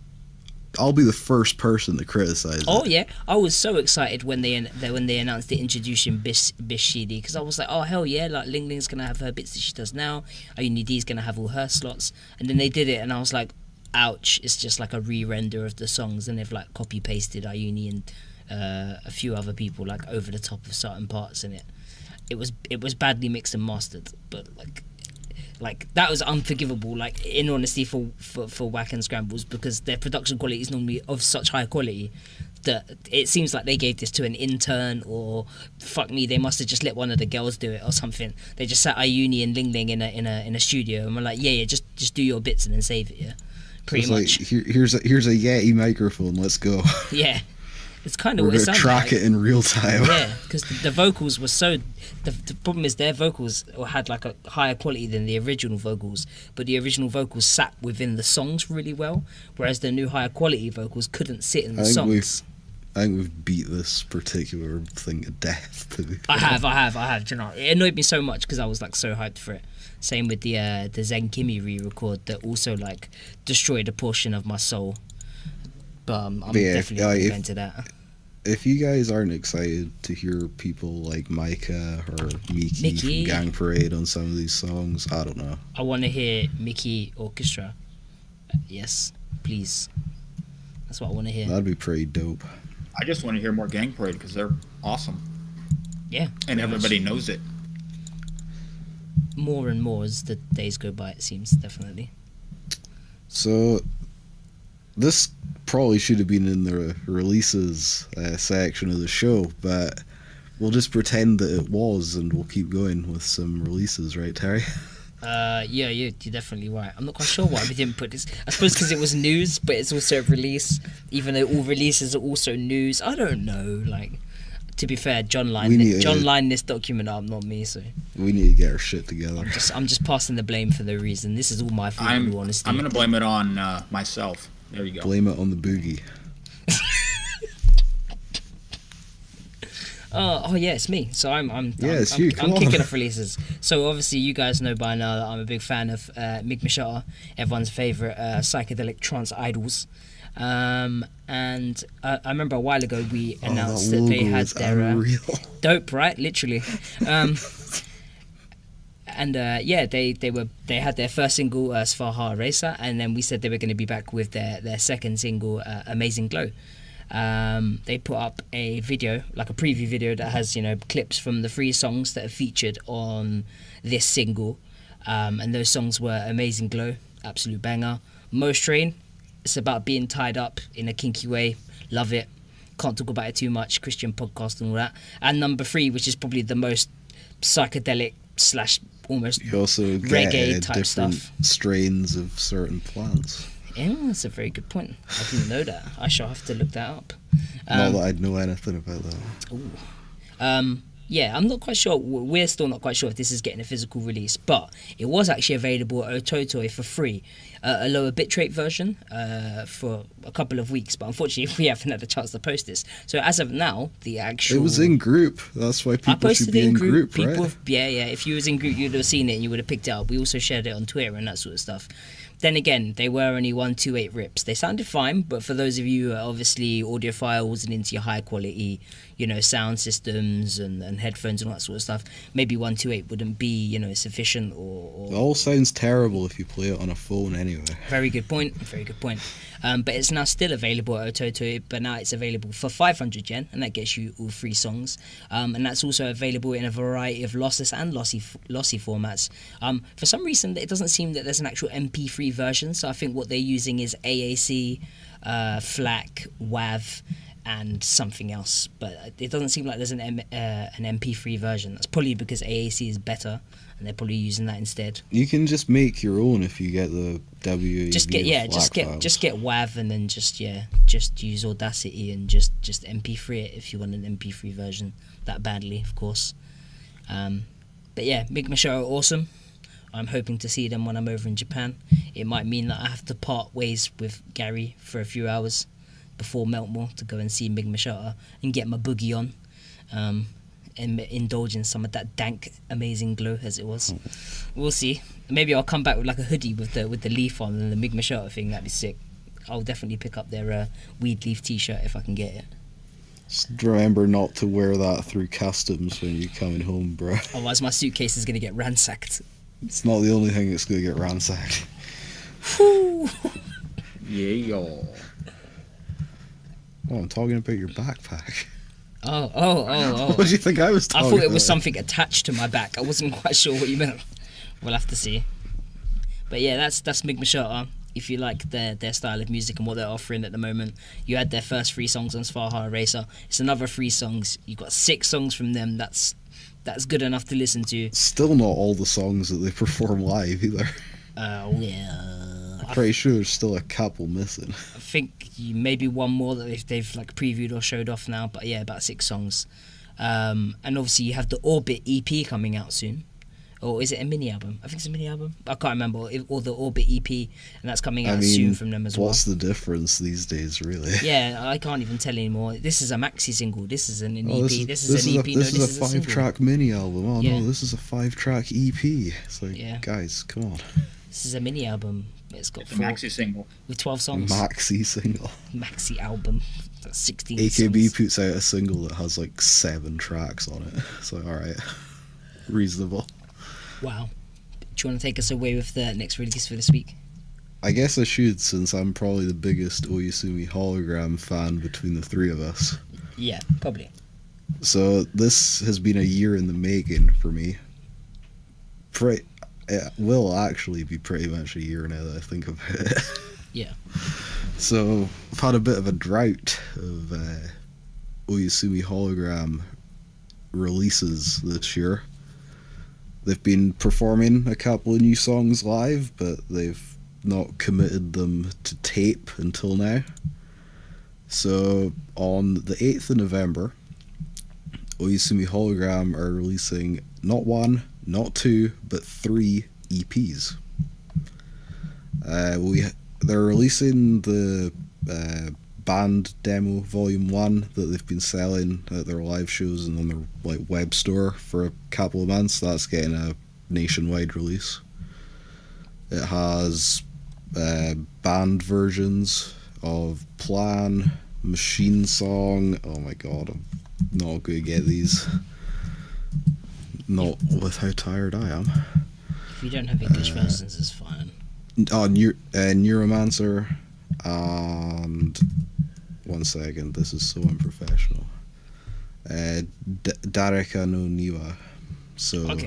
I'll be the first person to criticize Oh it. yeah, I was so excited when they announced the introducing Bish CD, because I was like, oh hell yeah, like Ling Ling's gonna have her bits that she does now. Ayuni D's gonna have all her slots, and then they did it, and I was like, ouch! It's just like a re-render of the songs, and they've like copy pasted Ayuni and a few other people like over the top of certain parts in it. It was badly mixed and mastered, but like that was unforgivable, like in honesty for WACK and Scrambles, because their production quality is normally of such high quality that it seems like they gave this to an intern, or fuck me, they must have just let one of the girls do it or something. They just sat Ayuni and Ling Ling in a studio and were like, yeah, just do your bits and then save it, yeah. Pretty It's much. like, here's a Yeti microphone, let's go. Yeah. It's kind of We're what it going to sounded track like. it in real time. Yeah, because the vocals were so... The problem is their vocals had like a higher quality than the original vocals, but the original vocals sat within the songs really well, whereas the new higher quality vocals couldn't sit in the I think songs. I think we've beat this particular thing to death. I have. Do you know, it annoyed me so much because I was like so hyped for it. Same with the Zen Kimi re-record that also like destroyed a portion of my soul. But I'm definitely into that. If you guys aren't excited to hear people like Micah or Miki from Gang Parade on some of these songs, I don't know. I want to hear Mickey Orchestra. Yes, please. That's what I want to hear. That'd be pretty dope. I just want to hear more Gang Parade because they're awesome. Yeah. And everybody knows it. More and more as the days go by, it seems, definitely. So, this probably should have been in the releases section of the show, but we'll just pretend that it was, and we'll keep going with some releases, right, Terry? Yeah, you're definitely right. I'm not quite sure why we didn't put this. I suppose because it was news, but it's also a release, even though all releases are also news. I don't know, like... To be fair, John lined this document up, not me. So we need to get our shit together. I'm just passing the blame for no reason. This is all my fault. In all honesty, I'm gonna blame it on myself. There you go. Blame it on the boogie. Oh yeah, it's me. So I'm kicking off releases. So obviously you guys know by now that I'm a big fan of Mig Mashata, everyone's favorite psychedelic trance idols. And I remember a while ago we announced that they had their dope, right? Literally. They had their first single, Svaha Racer, and then we said they were going to be back with their second single, Amazing Glow. They put up a video, like a preview video that has, clips from the 3 songs that are featured on this single. And those songs were Amazing Glow, absolute banger. Most Train, it's about being tied up in a kinky way. Love it. Can't talk about it too much. Christian podcast and all that. And number 3, which is probably the most psychedelic / almost you also reggae type different stuff. Strains of certain plants. Yeah, that's a very good point. I didn't know that. I shall have to look that up. Not that I'd know anything about that. Ooh. Yeah, I'm not quite sure. We're still not quite sure if this is getting a physical release, but it was actually available at Ototoi for free, a lower bitrate version for a couple of weeks. But unfortunately, we haven't had a chance to post this. So as of now, the actual... It was in group. That's why people should be in group, right? Yeah. If you was in group, you'd have seen it and you would have picked it up. We also shared it on Twitter and that sort of stuff. Then again, they were only 128 rips. They sounded fine, but for those of you who are obviously audiophiles and into your high quality, sound systems and headphones and all that sort of stuff, maybe 128 wouldn't be, sufficient or... It all sounds terrible if you play it on a phone anyway. Very good point. But it's now still available at Ototoi, but now it's available for 500 yen, and that gets you all 3 songs. And that's also available in a variety of lossless and lossy formats. For some reason, it doesn't seem that there's an actual MP3 version, so I think what they're using is AAC, FLAC, WAV, and something else. But it doesn't seem like there's an MP3 version. That's probably because AAC is better, and they're probably using that instead. You can just make your own if you get the WAV. Just get WAV and then just use Audacity and just MP3 it if you want an MP3 version that badly, of course. But yeah, Mig Mashata are awesome. I'm hoping to see them when I'm over in Japan. It might mean that I have to part ways with Gary for a few hours before Meltmore to go and see Mig Mashata and get my boogie on, and indulge in some of that dank Amazing Glow as it was. We'll see. Maybe I'll come back with like a hoodie with the leaf on and the Mig Mashata thing. That'd be sick. I'll definitely pick up their weed leaf t-shirt if I can get it. Just remember not to wear that through customs when you're coming home, bro. Otherwise my suitcase is going to get ransacked. It's not the only thing that's going to get ransacked. Yeah. Oh, I'm talking about your backpack. Oh. What do you think I was talking about? I thought it was something attached to my back. I wasn't quite sure what you meant. We'll have to see. But yeah, that's Mig Mashata. If you like their style of music and what they're offering at the moment, you had their first 3 songs on Svaha Racer. It's another 3 songs. You got 6 songs from them. That's good enough to listen to. Still not all the songs that they perform live either. I'm pretty sure there's still a couple missing. I think maybe one more that they've like previewed or showed off now, but yeah, about 6 songs. And obviously you have the Orbit EP coming out soon. Or is it a mini album? I think it's a mini album. I can't remember. Or the Orbit EP, and that's coming out soon from them as well. What's the difference these days, really? Yeah, I can't even tell anymore. This is a maxi single. This is an EP. This is an EP. This is a 5-track mini album. Oh no, this is a 5-track EP. It's like, guys, come on. This is a mini album. It's got a maxi single with 12 songs. Maxi single. Maxi album. That's 16 AKB songs. puts out a single that has like 7 tracks on it. So alright. Reasonable. Wow. Do you want to take us away with the next release for this week? I guess I should, since I'm probably the biggest Oyasumi hologram fan between the 3 of us. Yeah, probably. So this has been a year in the making for me. It will actually be pretty much a year now that I think about it. Yeah. So I've had a bit of a drought of Oyasumi hologram releases this year. They've been performing a couple of new songs live, but they've not committed them to tape until now. So on the 8th of November, Oyasumi hologram are releasing not 1, not 2, but 3 EPs. They're releasing the band demo volume 1 that they've been selling at their live shows and on their web store for a couple of months. That's getting a nationwide release. It has band versions of Plan, Machine Song. Oh my god, I'm not going to get these. Not with how tired I am. If you don't have English versions, it's fine. Neuromancer, and one second, this is so unprofessional. Dareka no Niwa. So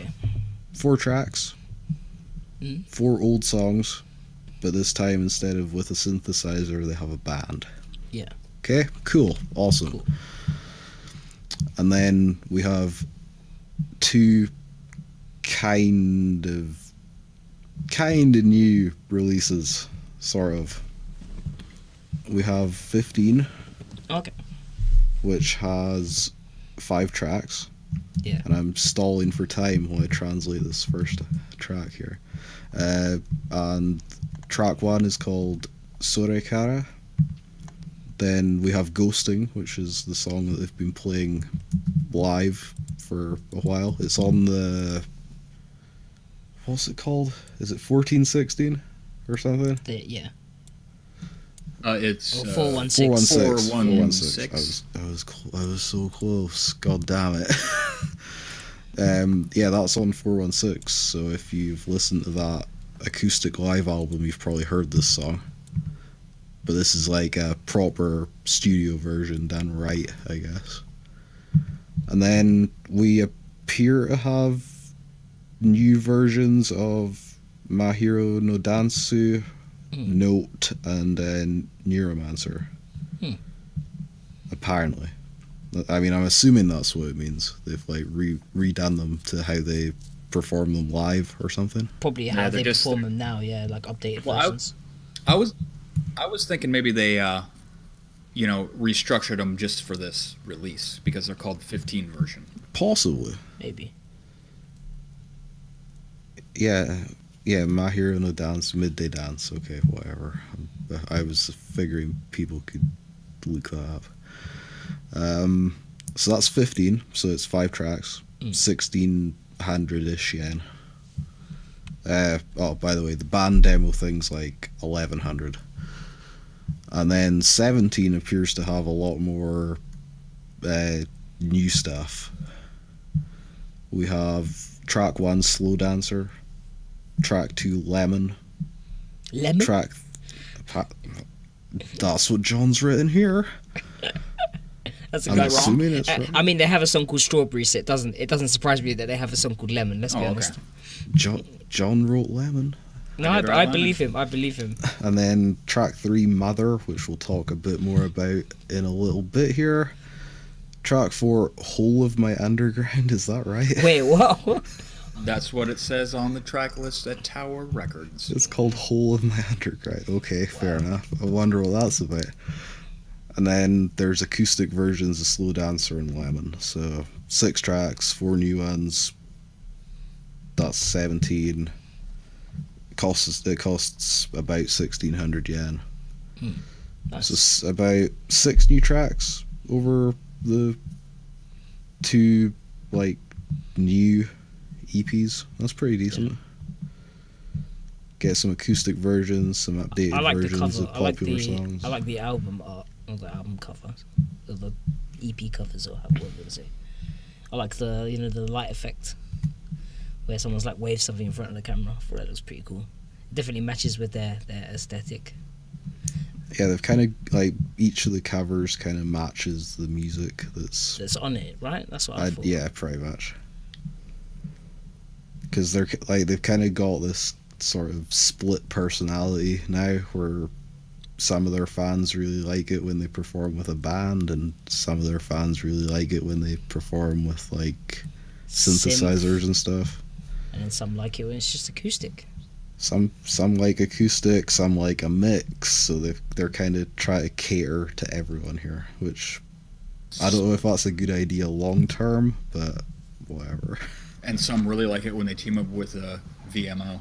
4 tracks, 4 old songs, but this time instead of with a synthesizer, they have a band. Yeah. Okay, cool, awesome. Cool. And then we have 2 kind of new releases, sort of. We have 15, which has 5 tracks. Yeah. And I'm stalling for time while I translate this first track here. And track 1 is called Sorekara. Then we have Ghosting, which is the song that they've been playing live for a while. It's on the... What's it called? Is it 1416 or something? Yeah. It's 416. 416. I was so close. God damn it. Yeah, that's on 416. So if you've listened to that acoustic live album, you've probably heard this song. But this is like a proper studio version done right, I guess. And then we appear to have new versions of Mahiro no Dansu, Note, and then Neuromancer. Apparently. I mean, I'm assuming that's what it means. They've like redone them to how they perform them live or something. Probably how they perform them now, like updated versions. I was thinking maybe they restructured them just for this release because they're called 15 version. Possibly. Maybe. Yeah, Mahiro no Dance, Midday Dance, okay, whatever. I was figuring people could look that up. So that's 15, so it's 5 tracks, 1,600-ish yen. Oh, by the way, the band demo thing's like 1,100. And then 17 appears to have a lot more new stuff. We have track 1, Slow Dancer. Track 2, Lemon. Lemon? That's what John's written here. That's a guy wrong. It's right. I mean, they have a song called Strawberry, so it doesn't surprise me that they have a song called Lemon. Let's be honest. John wrote Lemon. No, I believe him. I believe him. And then track 3, Mother, which we'll talk a bit more about in a little bit here. Track 4, Whole of My Underground. Is that right? Wait, what? That's what it says on the track list at Tower Records. It's called Whole of My Underground. Okay, fair enough. I wonder what that's about. And then there's acoustic versions of Slow Dancer and Lemon. So 6 tracks, 4 new ones. that's 17. It costs about 1,600 yen. Nice. So it's about 6 new tracks over the 2 like new EPs. That's pretty decent. Get some acoustic versions, some updated I like the versions cover. of popular songs. I like the album art, or the album cover, or the EP covers, or whatever to say. I like the the light effect, where someone's like waves something in front of the camera. I thought that looks pretty cool. It definitely matches with their aesthetic. Yeah, they've kind of like each of the covers kind of matches the music that's on it, right? That's what I thought. yeah, pretty much. Because they're like they've kind of got this sort of split personality now, where some of their fans really like it when they perform with a band, and some of their fans really like it when they perform with like synthesizers and stuff. And then some like it when it's just acoustic. Some like acoustic, some like a mix. So they're kind of trying to cater to everyone here, which I don't know if that's a good idea long term, but whatever. And some really like it when they team up with VMO.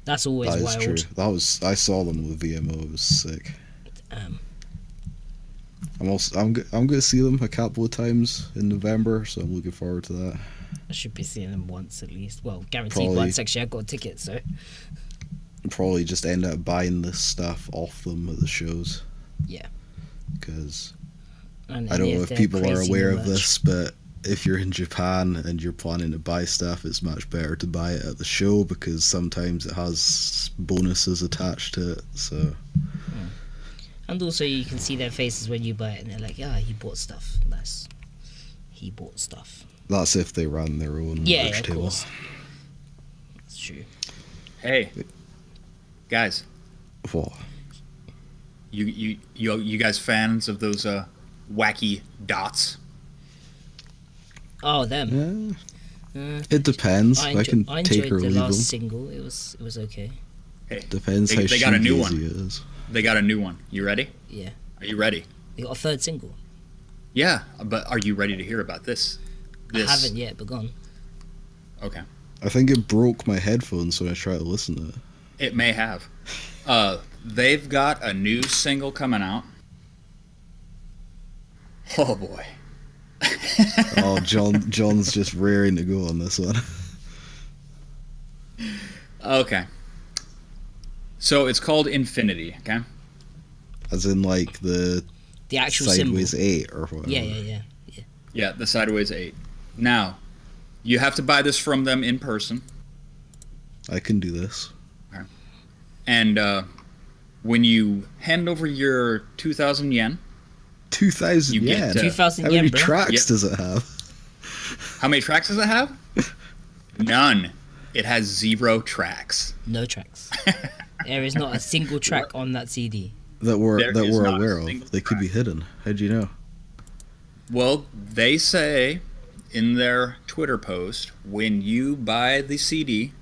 That's always That is wild. true. I saw them with VMO. It was sick. I'm going to see them a couple of times in November, so I'm looking forward to that. I should be seeing them once at least. Well, guaranteed Probably. once. Actually, I got a ticket, so. Probably just end up buying this stuff off them at the shows. Yeah. Because And I don't any know of if their people are crazy aware merch. of this, but if you're in Japan and you're planning to buy stuff, it's much better to buy it at the show, because sometimes it has bonuses attached to it. So. And also, you can see their faces when you buy it, and they're like, "Yeah, he bought stuff. Nice. He bought stuff." That's if they run their own Yeah, merch of table. course. That's true. Hey, guys, What? you guys fans of those wacky dots? Oh, them. It depends. I can I take enjoyed or the leave last them. single. It was okay. Hey, Depends how they got a new shoegazy one. it is. They got a new one. You ready? Yeah. Are you ready? They got a third single. Yeah, but are you ready to hear about this? I haven't yet, but gone. Okay. I think it broke my headphones when I tried to listen to it. It may have. They've got a new single coming out. Oh boy. Oh, John's just raring to go on this one. Okay. So it's called Infinity, okay? As in, like, the actual Sideways symbol. 8 or whatever. Yeah. Yeah, the Sideways 8. Now, you have to buy this from them in person. I can do this. And when you hand over your 2,000 yen, 2,000 You get, yen? 2,000 How yen, many bro. tracks Yep. does it have? how many tracks does it have? None. It has 0 tracks. No tracks. There is not a single track on that CD. That we're There is not a aware of. single They could be hidden. How'd you know? Well, they say in their Twitter post, when you buy the CD,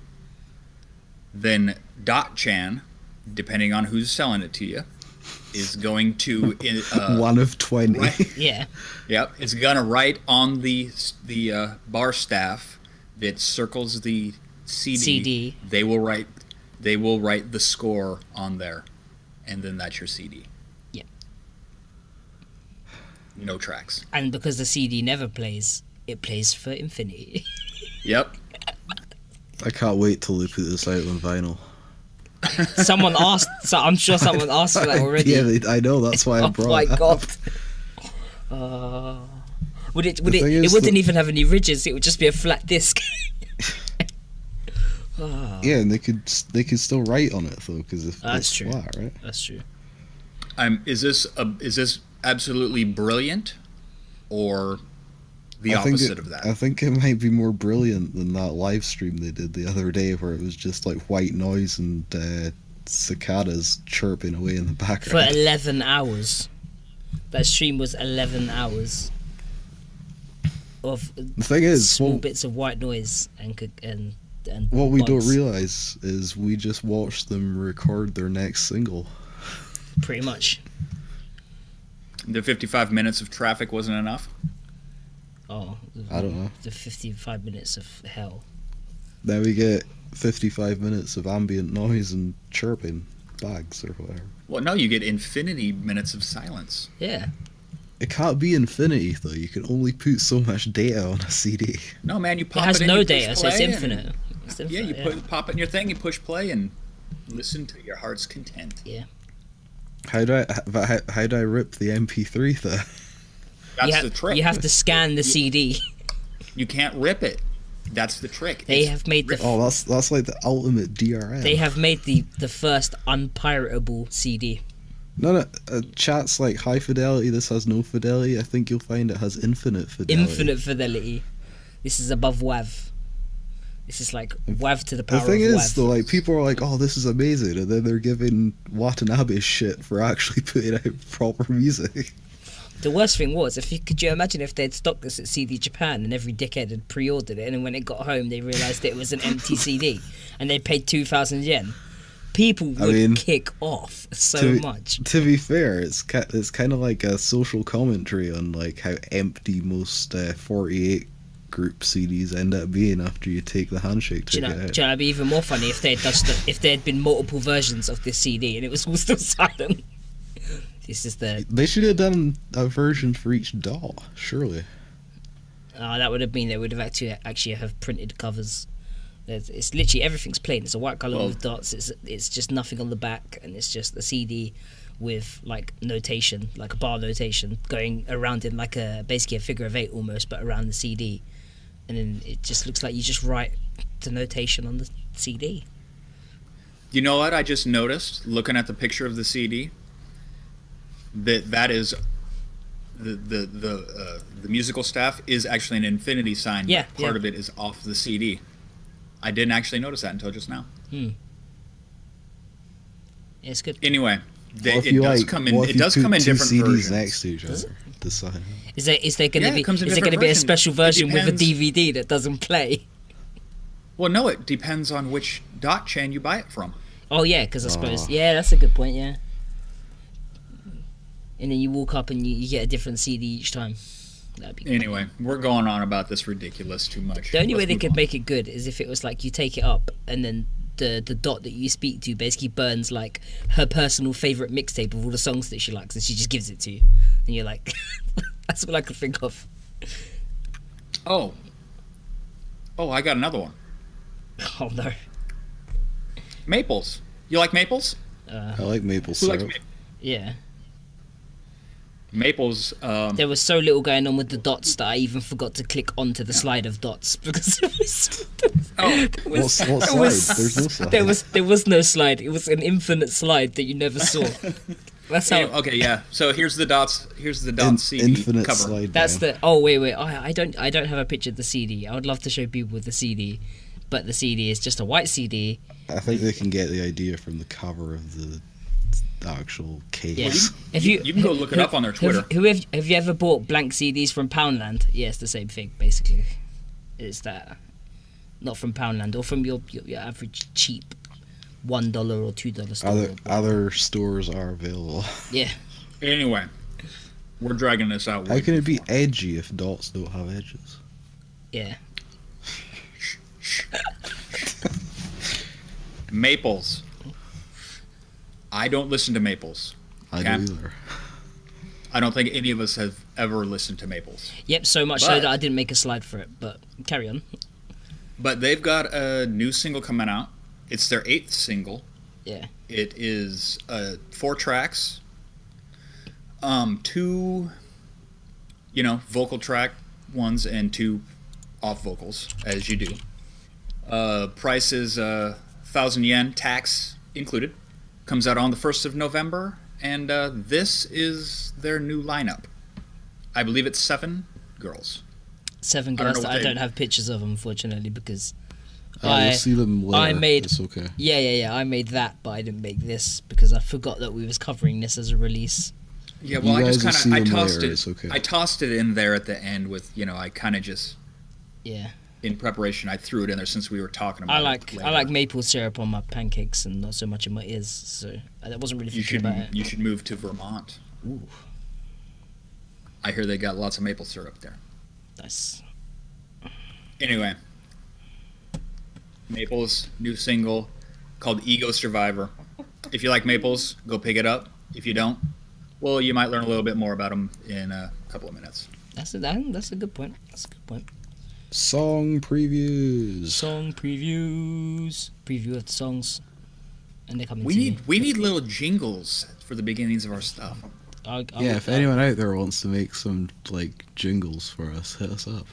then Dot-chan, depending on who's selling it to you, is going to One of 20. right. Yeah. Yep, it's gonna write on the bar staff that circles the CD. They will write the score on there, and then that's your CD. Yep. No tracks. And because the CD never plays, it plays for infinity. Yep. I can't wait till they put this out on vinyl. Someone asked, so I'm sure someone asked for that already. Yeah, I know. That's why I Oh brought my it up. god. Would it thing it is wouldn't that- even have any ridges, it would just be a flat disc. Yeah, and they could still write on it though, because if That's it's true. flat, right? That's true. Is this absolutely brilliant, or the I think opposite of that? I think it might be more brilliant than that live stream they did the other day, where it was just like white noise and cicadas chirping away in the For background. 11 hours. That stream was 11 hours of The thing is, small bits of white noise and what we don't bugs. realize is we just watched them record their next single. Pretty much. The 55 minutes of traffic wasn't enough. Oh, I don't know. The 55 minutes of hell. Now we get 55 minutes of ambient noise and chirping bags or whatever. Well, no, you get infinity minutes of silence. Yeah. It can't be infinity though. You can only put so much data on a CD. No, man, you It pop has in, no you push data, so it's play, and- infinite. It's Yeah, infinite, you pop it in your thing, you push play, and listen to your heart's content. Yeah. How do I rip the MP3 though? That's the trick. You have to scan the CD. You can't rip it. That's the trick. They It's- have made the Oh, that's like the ultimate DRM. they have made the first unpiratable CD. No, chat's like high fidelity. This has no fidelity. I think you'll find it has infinite fidelity. Infinite fidelity. This is above WAV. This is like WAV to the The power thing of is, WAV. though, like people are like, "Oh, this is amazing," and then they're giving Watanabe shit for actually putting out proper music. The worst thing was, could you imagine if they'd stocked this at CD Japan and every dickhead had pre-ordered it, and then when it got home they realised it was an empty CD, and they paid 2,000 yen. People would kick off so much. To be fair, it's kind of like a social commentary on like how empty most 48 group CDs end up being after you take the handshake Do you ticket know, out. it'd be even more funny if they had been multiple versions of this CD and it was all still silent. This is the They should have done a version for each dot, surely. that would have been they would have actually have printed covers. It's literally everything's plain. It's a white colour with dots. It's just nothing on the back, and it's just a CD with like notation, like a bar notation going around in like basically a figure of 8 almost, but around the CD, and then it just looks like you just write the notation on the CD. You know what? I just noticed looking at the picture of the CD that is the musical staff is actually an infinity sign. Yeah, but part of it is off the CD. I didn't actually notice that until just now. Yeah, it's good. Anyway, What if it you, does like, come in. what if It you does put come in two different CDs versions. next to each other. The sign. Is there going to Yeah, be it comes in is there going to different be a versions. special It version with a depends. DVD that doesn't play? Well, no, it depends on which dot chain you buy it from. Oh yeah, because I suppose that's a good point. Yeah, and then you walk up and you get a different CD each time. That'd be Anyway, we're going on about this ridiculous too much. The only way Let's they move could on. make it good is if it was like you take it up and then the dot that you speak to basically burns like her personal favourite mixtape of all the songs that she likes, and she just gives it to you, and you're like, that's what I could think of. Oh, I got another one. Oh no. Maples. You like maples? I like maple Who likes syrup. Yeah. Maples? There was so little going on with the dots that I even forgot to click onto the slide of dots because it was. What slide? There's no slide. There was no slide. It was an infinite slide that you never saw. That's how. Okay, yeah. So here's the dots. Here's the dot CD Infinite cover. slide. That's down. the. Oh wait. I don't have a picture of the CD. I would love to show people with the CD, but the CD is just a white CD. I think they can get the idea from the cover of the actual case. Yeah. If You can go look it up on their Twitter. Have you ever bought blank CDs from Poundland? Yeah, it's the same thing basically. It's that, not from Poundland or from your average cheap $1 or $2 store. Other stores are available. Yeah. Anyway, we're dragging this out. How can it be edgy if dots don't have edges? Yeah. Maples. I don't listen to Maples. I Okay. do either. I don't think any of us have ever listened to Maples. Yep. So much so But- that I didn't make a slide for it. But carry on. But they've got a new single coming out. It's their 8th single. Yeah. It is 4 tracks. 2, vocal track ones and 2 off vocals, as you do. Price is 1,000 yen, tax included. Comes out on the 1st of November, and this is their new lineup. I believe it's 7 girls. 7 I don't girls know that what I they- don't have pictures of, unfortunately, because You'll see them later. I made It's okay. yeah I made that, but I didn't make this because I forgot that we was covering this as a release. Yeah, well, You I just guys will see kind of them tossed later, it. it's okay. I tossed it in there at the end with I kind of just Yeah, in preparation I threw it in there since we were talking about I it. like later. maple syrup on my pancakes and not so much in my ears. So that wasn't really You thinking about it. should move to Vermont. Ooh, I hear they got lots of maple syrup there. nice. Anyway, Maple's new single called Ego Survivor. If you like Maples, go pick it up. If you don't, well, you might learn a little bit more about them in a couple of minutes. That's a good point. That's a good point. Song previews. Preview of the songs, and they're coming. We need little jingles for the beginnings of our stuff. If anyone out there wants to make some like jingles for us, hit us up.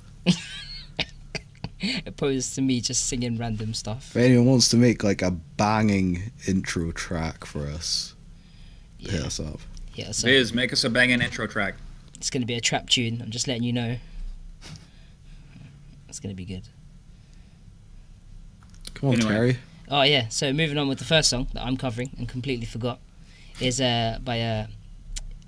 Opposed to me just singing random stuff. If anyone wants to make like a banging intro track for us, hit us up. Yeah, so Viz, make us a banging intro track. it's gonna be a trap tune. I'm just letting you know. It's gonna be good. Come on, Anyway. Terry. Oh yeah. So moving on with the first song that I'm covering and completely forgot is by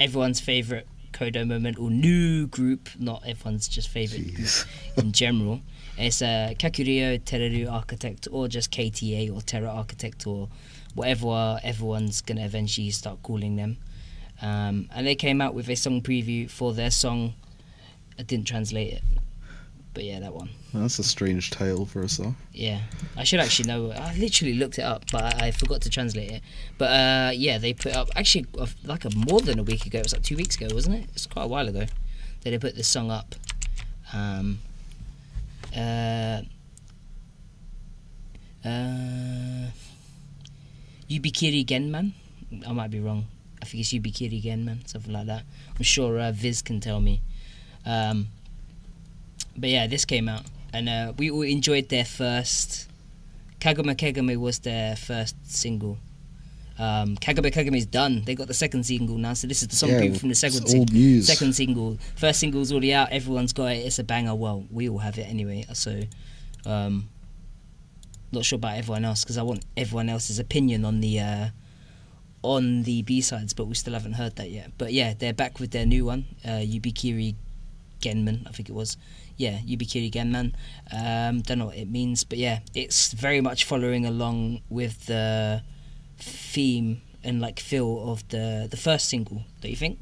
everyone's favorite Kodomo or new group, not everyone's just favorite group in general. It's Kakuryou Tereru Architect, or just KTA or Terra Architect, or whatever everyone's gonna eventually start calling them. And they came out with a song preview for their song. I didn't translate it, but yeah, that one. That's a strange title for a song. Yeah, I should actually know. I literally looked it up, but I forgot to translate it. But yeah, they put up actually like more than a week ago. It was like 2 weeks ago, wasn't it? It's quite a while ago that they put this song up. Yubikiri Genman. I might be wrong. I think it's Yubikiri Genman, something like that. I'm sure Viz can tell me. But yeah, this came out, and we all enjoyed their first. Kagome Kagome was their first single. Kagome Kagome's done. They got the second single now, so this is the song preview from the second single. First single's already out. Everyone's got it. It's a banger. Well, we all have it anyway. So, not sure about everyone else because I want everyone else's opinion on the B-sides, but we still haven't heard that yet. But yeah, they're back with their new one, Yubikiri Genman, I think it was. Yeah, Yubikiri Genman. Don't know what it means, but yeah, it's very much following along with the theme and like feel of the first single. Don't you think?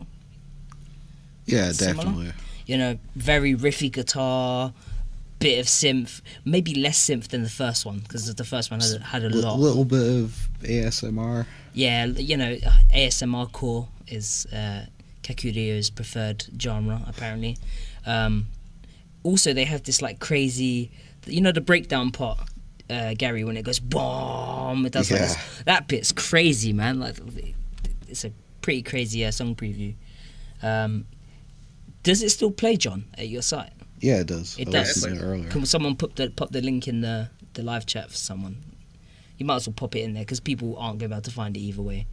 Yeah, Similar? definitely. You know, very riffy guitar, bit of synth, maybe less synth than the first one because the first one had a lot. A little bit of ASMR. Yeah, you know, ASMR core is Kakuryou's preferred genre apparently. Also, they have this like crazy, you know, the breakdown part, Gary, when it goes bomb, it does like this. That bit's crazy, man. Like, it's a pretty crazy song preview. Does it still play, John, at your site? Yeah, it does. It I does. listened to it earlier. Can someone pop the link in the live chat for someone? You might as well pop it in there because people aren't going to be able to find it either way.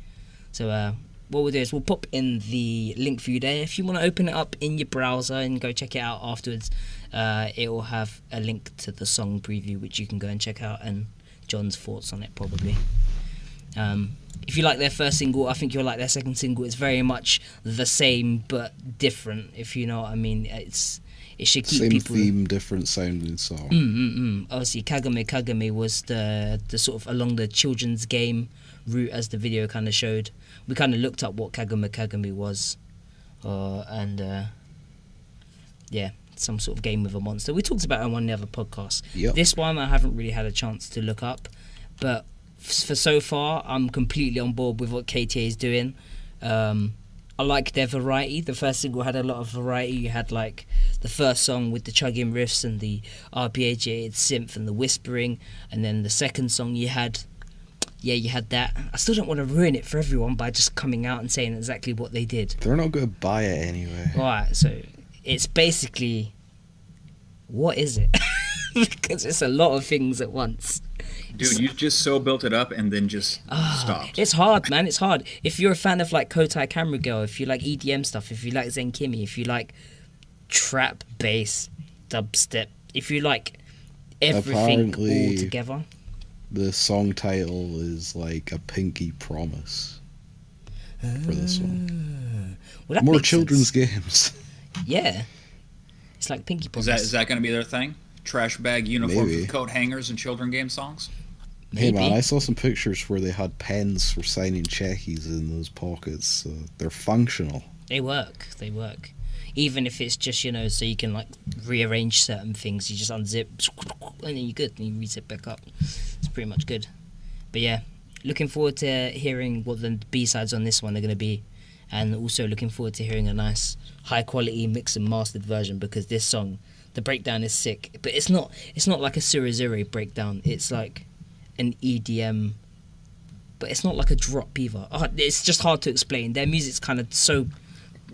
So what we'll do is we'll pop in the link for you there. If you want to open it up in your browser and go check it out afterwards, it will have a link to the song preview which you can go and check out, and John's thoughts on it probably. If you like their first single, I think you'll like their second single. It's very much the same but different, if you know what I mean. It should keep Same people... theme, different sounding song. Obviously, Kagome Kagome was the sort of along the children's game route as the video kind of showed. We kind of looked up what Kagome Kagome was, and yeah, some sort of game with a monster. We talked about it on one of the other podcasts. Yep. This one I haven't really had a chance to look up, but for so far I'm completely on board with what KTA is doing. I like their variety. The first single had a lot of variety. You had like the first song with the chugging riffs and the arpeggiated synth and the whispering, and then the second song you had that. I still don't want to ruin it for everyone by just coming out and saying exactly what they did. They're not going to buy it anyway. Alright, so it's basically, what is it? Because it's a lot of things at once. Dude, you just so built it up and then just stopped. It's hard, man. It's hard. If you're a fan of like Kotai Camera Girl, if you like EDM stuff, if you like Zen Kimi, if you like trap, bass, dubstep, if you like everything Apparently, all together. The song title is like a pinky promise for this one. Well, that More makes children's sense. games. Yeah. It's like Pinky Promise. Is that going to be their thing? Trash bag uniforms Maybe. with coat hangers and children game songs? Hey Maybe. man, I saw some pictures where they had pens for signing checkies in those pockets, so they're functional. They work. Even if it's just, you know, so you can like rearrange certain things, you just unzip and then you're good and you rezip back up. it's pretty much good. But yeah, looking forward to hearing what the B-sides on this one are going to be, and also looking forward to hearing a nice high quality mix and mastered version, because this song, the breakdown is sick, but it's not like a Surizuri breakdown. It's like an EDM, but it's not like a drop either. It's just hard to explain. Their music's kind of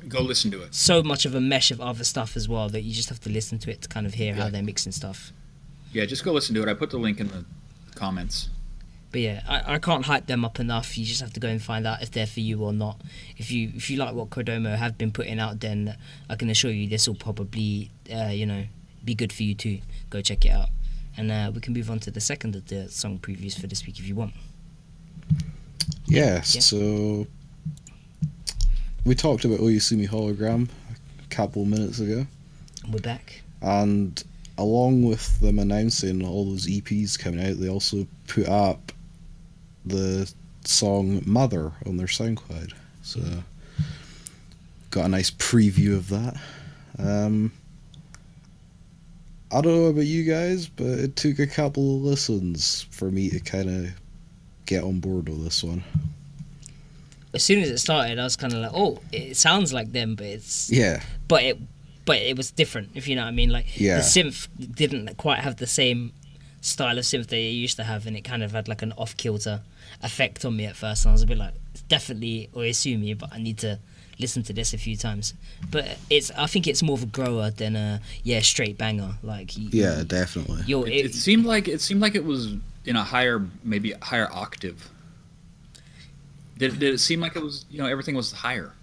Go listen to it. so much of a mesh of other stuff as well that you just have to listen to it to kind of hear how they're mixing stuff. Yeah, just go listen to it. I put the link in the comments. But yeah, I can't hype them up enough. You just have to go and find out if they're for you or not. If you like what Kodomo have been putting out, then I can assure you this will probably be good for you too. Go check it out. And we can move on to the second of the song previews for this week if you want. Yes, so we talked about Oyasumi Hologram a couple minutes ago. We're back. And along with them announcing all those EPs coming out, they also put up the song Mother on their SoundCloud. So got a nice preview of that. I don't know about you guys, but it took a couple of listens for me to kind of get on board with this one. As soon as it started, I was kind of like, oh, it sounds like them, but it's... Yeah. But it was different, if you know what I mean. Like, yeah. The synth didn't quite have the same style of synth they used to have, and it kind of had like an off-kilter effect on me at first, and I was a bit like, it's definitely Oyasumi, but I need to listen to this a few times. But I think it's more of a grower than a straight banger. Like, yeah, definitely. It seemed like it was in a higher octave. Did it seem like it was, everything was higher?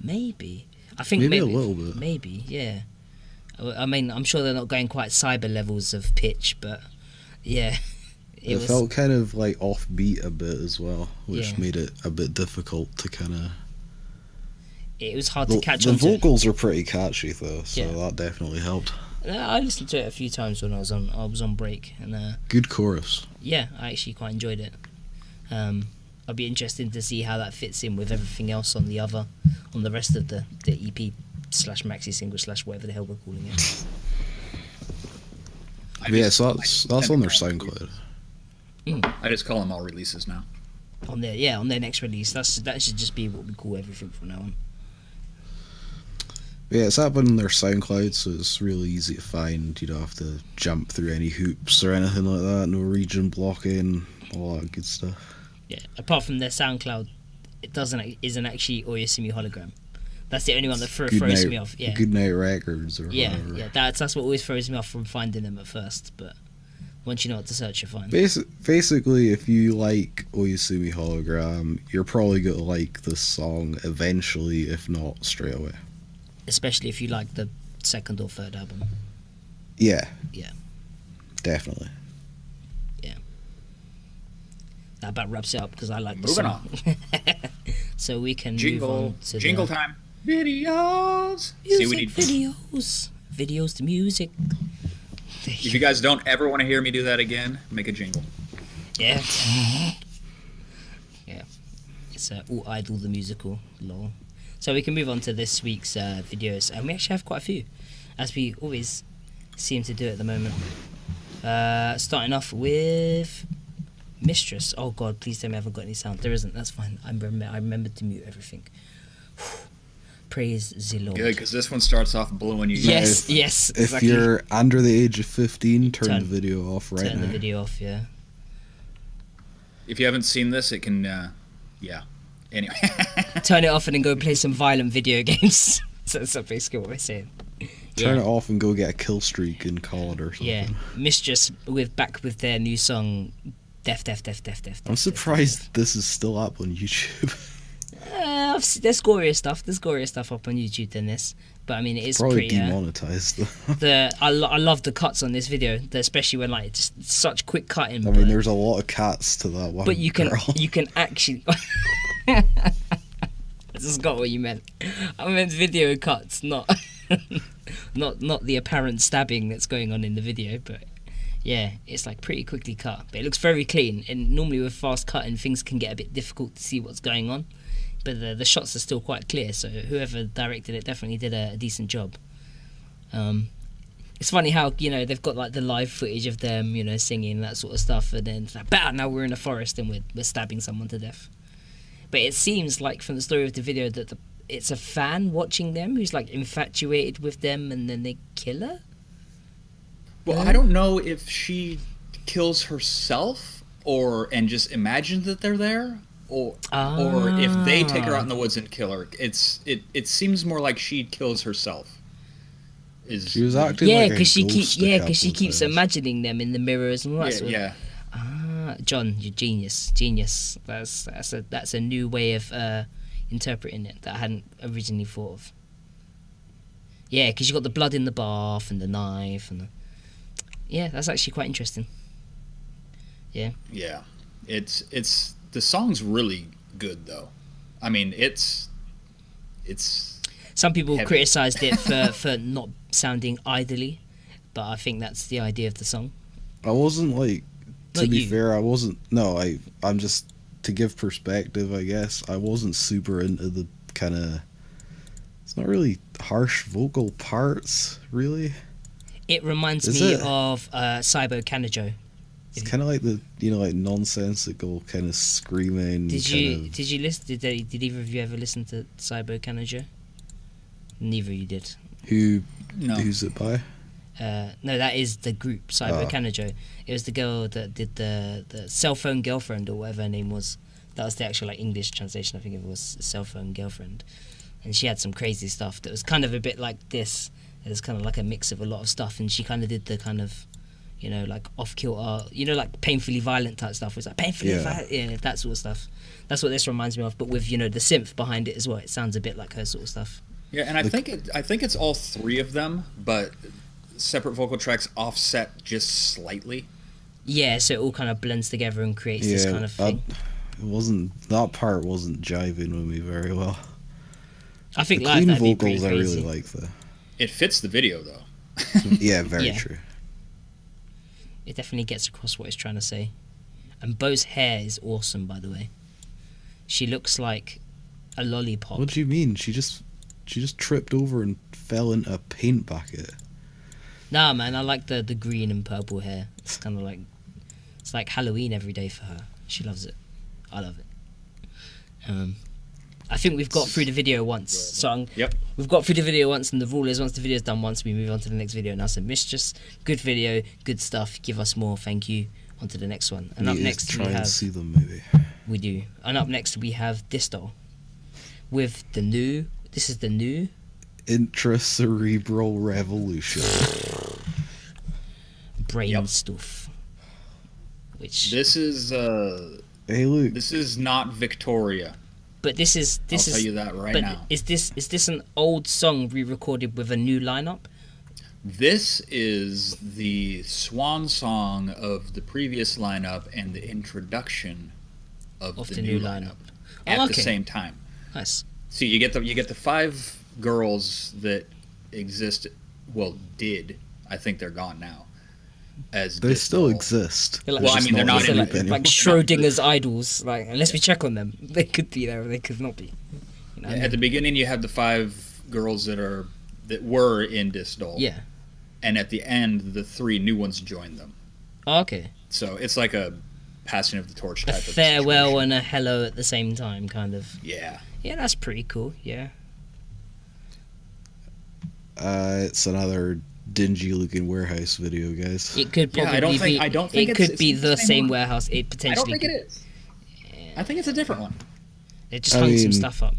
Maybe. I think maybe a little bit. Maybe, yeah. I mean, I'm sure they're not going quite cyber levels of pitch, but yeah. It felt kind of like offbeat a bit as well, which made it a bit difficult to kind of... It was hard to catch on. The vocals are pretty catchy though, so that definitely helped. I listened to it a few times when I was on break, and good chorus. Yeah, I actually quite enjoyed it. I'll be interested to see how that fits in with everything else on the rest of the EP / maxi single / whatever the hell we're calling it. So that's on their SoundCloud. I just call them all releases now. On their next release, that should just be what we call everything from now on. Yeah, it's up on their SoundCloud, so it's really easy to find. You don't have to jump through any hoops or anything like that. No region blocking, all that good stuff. Yeah, apart from their SoundCloud, isn't actually Oyasumi Hologram. That's the only one that throws me off. Yeah. Good Night Records or whatever. Yeah, that's what always throws me off from finding them at first. But once you know what to search, you're fine. Basically, if you like Oyasumi Hologram, you're probably gonna like this song eventually, if not straight away. Especially if you like the second or third album. Yeah. Yeah. Definitely. Yeah. That about wraps it up because I like the Moving song. So we can jingle move on to jingle time. Videos. Videos to music. If you guys don't ever want to hear me do that again, make a jingle. Yeah. Yeah. It's All Idol the Musical. Lol. So we can move on to this week's videos, and we actually have quite a few, as we always seem to do at the moment. Starting off with Mistress. Oh god, please tell me I haven't got any sound. There isn't, that's fine. I remembered to mute everything. Praise the Lord. Good, because this one starts off blowing you. Yes, If exactly. you're under the age of 15, turn the video off right now. Turn the video off, yeah. If you haven't seen this, it can, yeah. Anyway. Turn it off and then go play some violent video games. So that's basically what we're saying. Turn it off and go get a kill streak in COD or something. Yeah, Mistress back with their new song, Death. I'm surprised this is still up on YouTube. There's gorier stuff up on YouTube than this, but I mean it is probably pretty demonetized. I love the cuts on this video, especially when like just such quick cutting. I mean, there's a lot of cuts to that one. But you can actually. I just got what you meant. I meant video cuts, not not the apparent stabbing that's going on in the video. But yeah, it's like pretty quickly cut, but it looks very clean. And normally with fast cutting, things can get a bit difficult to see what's going on. But the shots are still quite clear, so whoever directed it definitely did a decent job. It's funny how, you know, they've got like the live footage of them, you know, singing that sort of stuff, and then it's like, bah, now we're in a forest and we're stabbing someone to death. But it seems like from the story of the video that it's a fan watching them who's like infatuated with them, and then they kill her. Well, I don't know if she kills herself and just imagines that they're there, or if they take her out in the woods and kill her. It seems more like she kills herself. She was acting like a because she ghost keeps imagining them in the mirrors and all that sort of. Yeah. John, you're genius. That's a new way of interpreting it that I hadn't originally thought of. Yeah, because you got the blood in the bath and the knife and that's actually quite interesting. Yeah. Yeah, it's the song's really good though. I mean, it's. Some people heavy. criticised it for not sounding idly, but I think that's the idea of the song. I wasn't like, to Not be you. fair, I wasn't. No, I'm just to give perspective. I guess I wasn't super into the kind of. It's not really harsh vocal parts, really. It reminds Is me it? of Cybo Kanajo. It's kind of like the like nonsensical kind of screaming. Did you listen? Did either of you ever listen to Cybo Kanajo? Neither of you did. No. Who's it by? No, that is the group Cybo Kanajo. It was the girl that did the cell phone girlfriend or whatever her name was. That was the actual like English translation. I think it was cell phone girlfriend, and she had some crazy stuff that was kind of a bit like this. It was kind of like a mix of a lot of stuff, and she kind of did the kind of, you know, like off kilter, you know, like painfully violent type stuff. It's like painfully violent, that sort of stuff. That's what this reminds me of, but with, you know, the synth behind it as well. It sounds a bit like her sort of stuff. Yeah, and I think it's all three of them, but separate vocal tracks offset just slightly. Yeah, so it all kind of blends together and creates this kind of thing. That part wasn't jiving with me very well. I think The live clean that'd be vocals pretty I crazy. really like though. It fits the video though. Yeah, very Yeah. true. It definitely gets across what it's trying to say. And Bo's hair is awesome, by the way. She looks like a lollipop. What do you mean? She just tripped over and fell into a paint bucket. Nah, man, I like the green and purple hair. It's kind of like, it's like Halloween every day for her. She loves it. I love it. I think we've got through the video once. Yep. We've got through the video once, and the rule is once the video's done once, we move on to the next video. And I said, Mistress, good video, good stuff. Give us more. Thank you. On to the next one. And up Need to next try we and have. see them maybe. We do. And up next we have DISDOL with the new. This is the new. Intracerebral revolution. Brain stuff. Which. This is Hey Luke. this is not Victoria. But this is I'll tell you that right but now. Is this an old song re-recorded with a new lineup? This is the swan song of the previous lineup and the introduction of the new lineup at the same time. Nice. See, you get the five girls that exist. Well, did I think they're gone now? As They still DISDOL. exist. They're like- Well, I mean, they're not in like, the like Schrodinger's idols. Like, unless we check on them, they could be there or they could not be. You know? At the beginning, you had the five girls that were in DISDOL. Yeah. And at the end, the three new ones joined them. Oh, okay. So it's like a passing of the torch A type of farewell situation. and a hello at the same time, kind of. Yeah. Yeah, that's pretty cool. Yeah. It's another dingy-looking warehouse video, guys. It could Yeah, probably I don't think it it's- could be it's the the same same one. warehouse. It I potentially. don't think could. it is. I think it's a different one. It just I hung some mean, stuff up.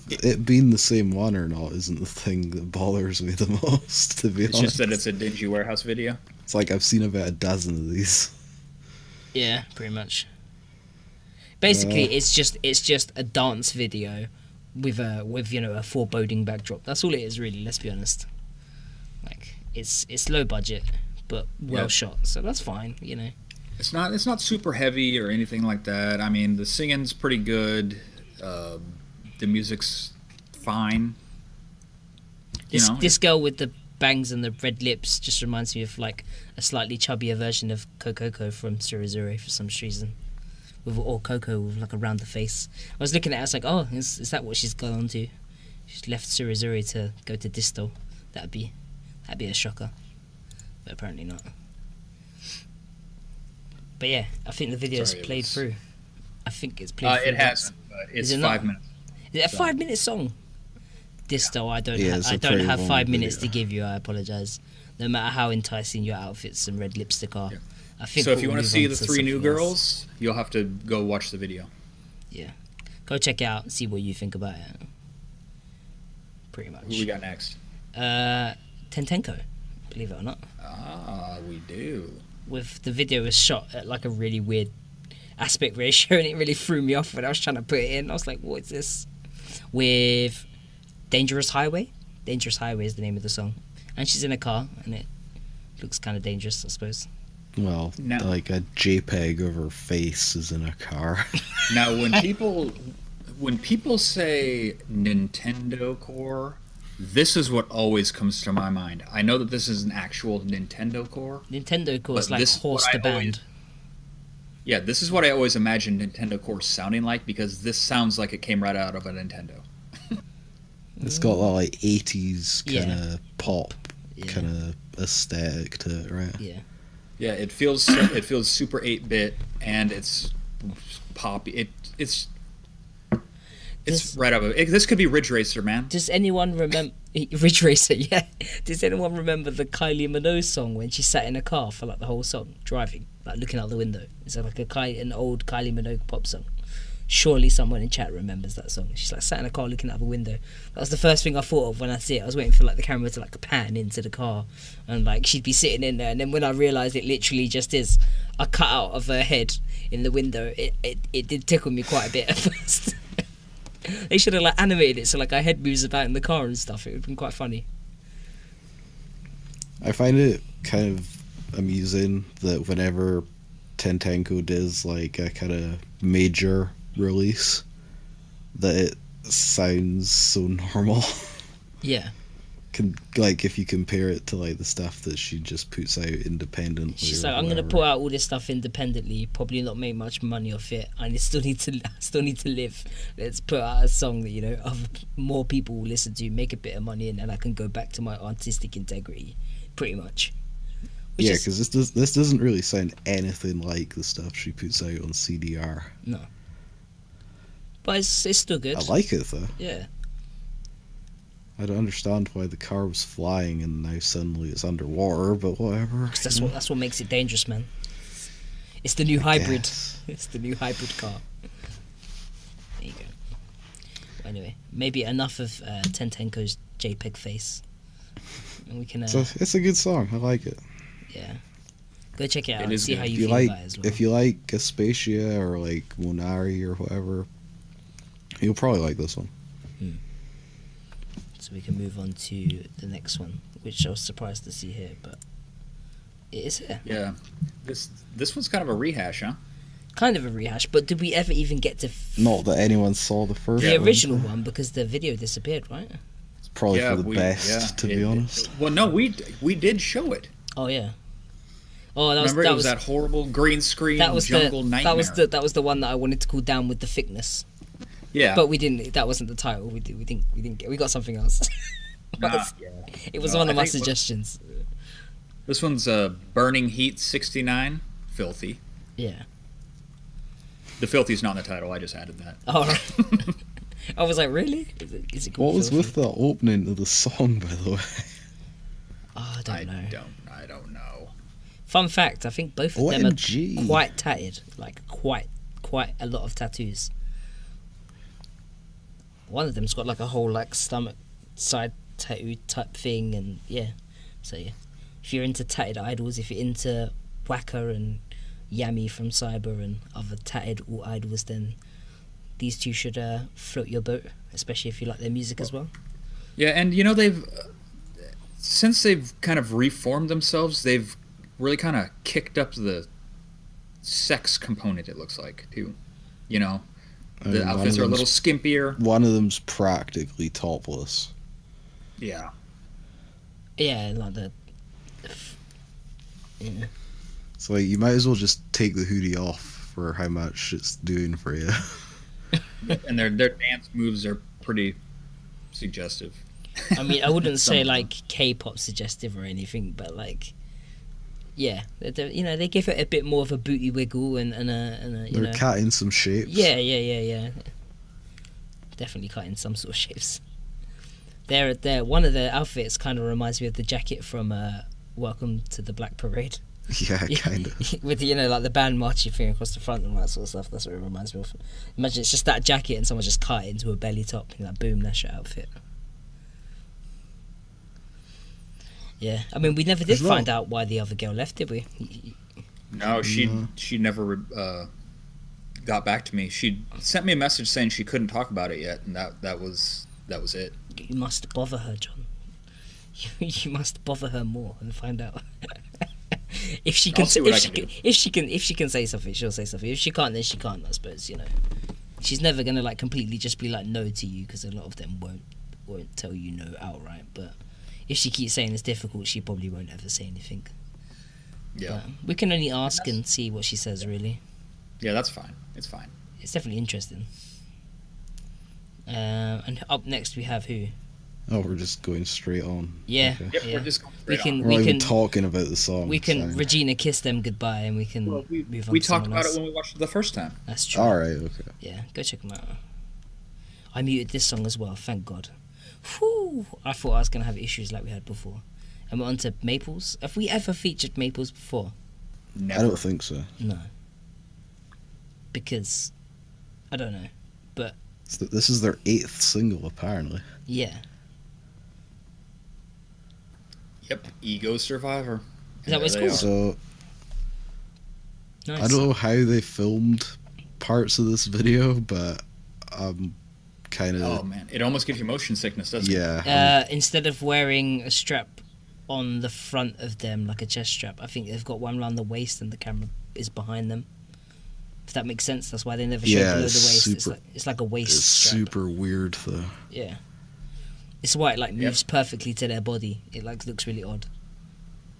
It being the same one or not isn't the thing that bothers me the most, to be It's honest. just that it's a dingy warehouse video. It's like I've seen about a dozen of these. Yeah, pretty much. Basically, it's just a dance video with you know, a foreboding backdrop. That's all it is, really. Let's be honest. Like, it's low budget, but well Yep. shot, so that's fine. You know. It's not super heavy or anything like that. I mean, the singing's pretty good. The music's fine. This girl with the bangs and the red lips just reminds me of like a slightly chubbier version of Coco from Surizuri for some reason. Or Coco with like a rounder face. I was looking at it, I was like, oh, is that what she's gone on to? She's left Surizuri to go to DISDOL. That'd be That'd be a shocker, but apparently not. But yeah, I think the video's played through. I think it's played through. It hasn't, but it's 5 minutes. Is it a 5-minute song? DISDOL, I don't have 5 minutes to give you. I apologise. No matter how enticing your outfits and red lipstick are. Yeah. I think So if you want to see the 3 new something girls, you'll have to go watch the video. Yeah. Go check it out and see what you think about it. Pretty much. Who we got next? Tentenko, believe it or not. Ah, we do. With the video was shot at like a really weird aspect ratio, and it really threw me off when I was trying to put it in. I was like, what is this? With Dangerous Highway. Dangerous Highway is the name of the song. And she's in a car, and it looks kind of dangerous, I suppose. Well, No. like a JPEG of her face is in a car. Now, when people say Nintendo Core, this is what always comes to my mind. I know that this is an actual Nintendo Core. Nintendo Core is But like this is Horse what the I Band. always- Yeah, this is what I always imagined Nintendo Core sounding like, because this sounds like it came right out of a Nintendo. It's got that like 80s kind of pop Yeah. kind of aesthetic to it, right? Yeah. Yeah, it feels super 8-bit, and it's poppy. It's This- right up. This could be Ridge Racer, man. Does anyone remember Ridge Racer? Yeah. Does anyone remember the Kylie Minogue song when she sat in a car for like the whole song, driving, like looking out the window? Is it like an old Kylie Minogue pop song? Surely someone in chat remembers that song. She's like sat in a car looking out the window. That was the first thing I thought of when I see it. I was waiting for like the camera to like pan into the car, and like she'd be sitting in there. And then when I realised it literally just is a cutout of her head in the window, it did tickle me quite a bit at first. They should have like animated it so like her head moves about in the car and stuff. It would have been quite funny. I find it kind of amusing that whenever Tentenko does like a kind of major release, that it sounds so normal. Yeah. Like if you compare it to like the stuff that she just puts out independently. She's or like, I'm gonna whatever. put out all this stuff independently, probably not make much money off it. I still need to live. Let's put out a song that, you know, more people will listen to, make a bit of money, and then I can go back to my artistic integrity, pretty much. Which Yeah, is- because this doesn't really sound anything like the stuff she puts out on CDR. no, but it's still good. I like it though. Yeah, I don't understand why the car was flying and now suddenly it's underwater, but whatever. 'cause that's what makes it dangerous, man. It's the new hybrid. Yes. It's the new hybrid car. There you go. Well, anyway, maybe enough of Tentenko's JPEG face, and we can. It's a good song. I like it. Yeah. Go check it out It and is see good. how If you you feel like, about it as well. if you like Aspasia or like Monari or whatever, you'll probably like this one. So we can move on to the next one, which I was surprised to see here, but it is here. Yeah, this one's kind of a rehash, huh? Kind of a rehash, but did we ever even get to Not that anyone saw the first the one. original one, because the video disappeared, right? It's probably for the best, to be honest. Well, no, we did show it. Oh yeah. Oh, that Remember, was it that was that horrible green screen jungle nightmare. that was the one that I wanted to call Down with the Thickness. Yeah, But we didn't. That wasn't the title. We didn't get. We got something else. Nah. It was No, one of I my think what- suggestions. this one's Burning Heat 69, Filthy. Yeah. The Filthy's not in the title. I just added that. All right. I was like, really? Is it called What was Filthy? with the opening of the song, by the way? Oh, I don't know. I don't know. Fun fact: I think both of them OMG. are quite tatted, like quite a lot of tattoos. One of them's got like a whole like stomach side tattoo type thing, and yeah. So yeah, if you're into tatted idols, if you're into Wacka and Yami from Cyber and other tatted alt idols, then these two should float your boat, especially if you like their music as well. Yeah, and you know since they've kind of reformed themselves, they've really kind of kicked up the sex component. It looks like too. You know, the one outfits of are a them's- little skimpier. One of them's practically topless. Yeah. Yeah, like the. Yeah. So like, you might as well just take the hoodie off for how much it's doing for you. And their dance moves are pretty suggestive. I mean, I wouldn't Some say of them. like K-pop suggestive or anything, but like, yeah, they give it a bit more of a booty wiggle and a you They're know, cutting some shapes. yeah. Definitely cutting some sort of shapes. They're one of the outfits kind of reminds me of the jacket from Welcome to the Black Parade. Yeah, kind of. With like the band marching thing across the front and all that sort of stuff. That's what it reminds me of. Imagine it's just that jacket and someone just cut it into a belly top and like boom, that's your outfit. Yeah, I mean we never did As well. find out why the other girl left, did we? No, she never got back to me. She sent me a message saying she couldn't talk about it yet, and that was it. You must bother her, John. You must bother her more and find out. If she can, I'll see what I can do. if she can say something, she'll say something. If she can't, then she can't. I suppose, you know. She's never gonna like completely just be like no to you, because a lot of them won't tell you no outright. But if she keeps saying it's difficult, she probably won't ever say anything. Yeah, But we can only ask and see what she says. Really, yeah, that's fine. It's fine. it's definitely interesting. And up next we have who? Oh, we're just going straight on. Yeah, Okay. Yep, yeah. we're just going We straight on. can We're not we even can talking about the song. we can so- REGiNA KiSS them goodbye, and we can Well, move on. we to talked someone about else. it when we watched it the first time. That's true. All right. Okay. Yeah, go check them out. I muted this song as well, thank God. Whew, I thought I was going to have issues like we had before. And we're on to Maples. Have we ever featured Maples before? Never. I don't think so. No. Because, I don't know. But, This is their 8th single, apparently. yeah. Yep, Ego Survivor. Is that what it's There they called? are. So Nice. I don't know how they filmed parts of this video, but I'm kind of Oh man, it almost gives you motion sickness, doesn't it? yeah. Instead of wearing a strap on the front of them, like a chest strap, I think they've got one around the waist and the camera is behind them. If that makes sense, that's why they never show Yeah, below the it's waist. super- It's like a waist It's strap. super weird though. Yeah. It's why it like Yep. moves perfectly to their body. It like looks really odd.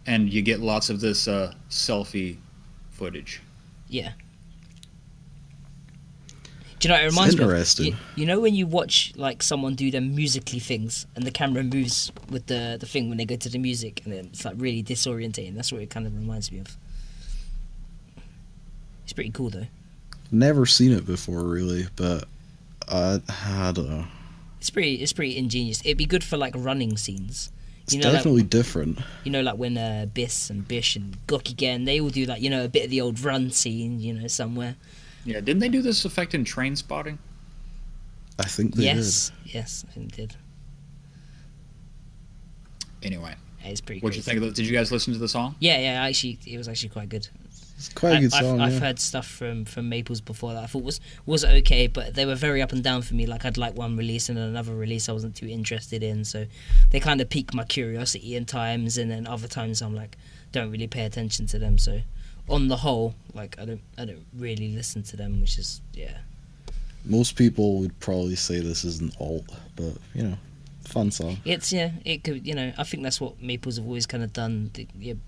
And you get lots of this selfie footage. Yeah. Do you know what it reminds me of? interesting. You know when you watch like someone do them musically things and the camera moves with the thing when they go to the music, and then it's like really disorientating. That's what it kind of reminds me of. It's pretty cool though. Never seen it before, really, but I don't know. It's pretty ingenious. It'd be good for like running scenes. It's You know, like, definitely different. you know, like when Biss and Bish and Gokigen, they all do like, you know, a bit of the old run scene, you know, somewhere. Yeah, didn't they do this effect in Train Spotting? I think they Yes, I think they did. Anyway, Yeah, it's pretty. what'd you crazy. think of it? Did you guys listen to the song? Yeah. Actually, it was actually quite good. did. It's quite a good song. I've yeah. heard stuff from Maples before that I thought was okay, but they were very up and down for me. Like I'd like one release and then another release I wasn't too interested in, so they kind of piqued my curiosity in times, and then other times I'm like don't really pay attention to them. So on the whole, like I don't really listen to them, which is Most people would probably say this is an alt, but you know, fun song. it could, you know, I think that's what Maples have always kind of done,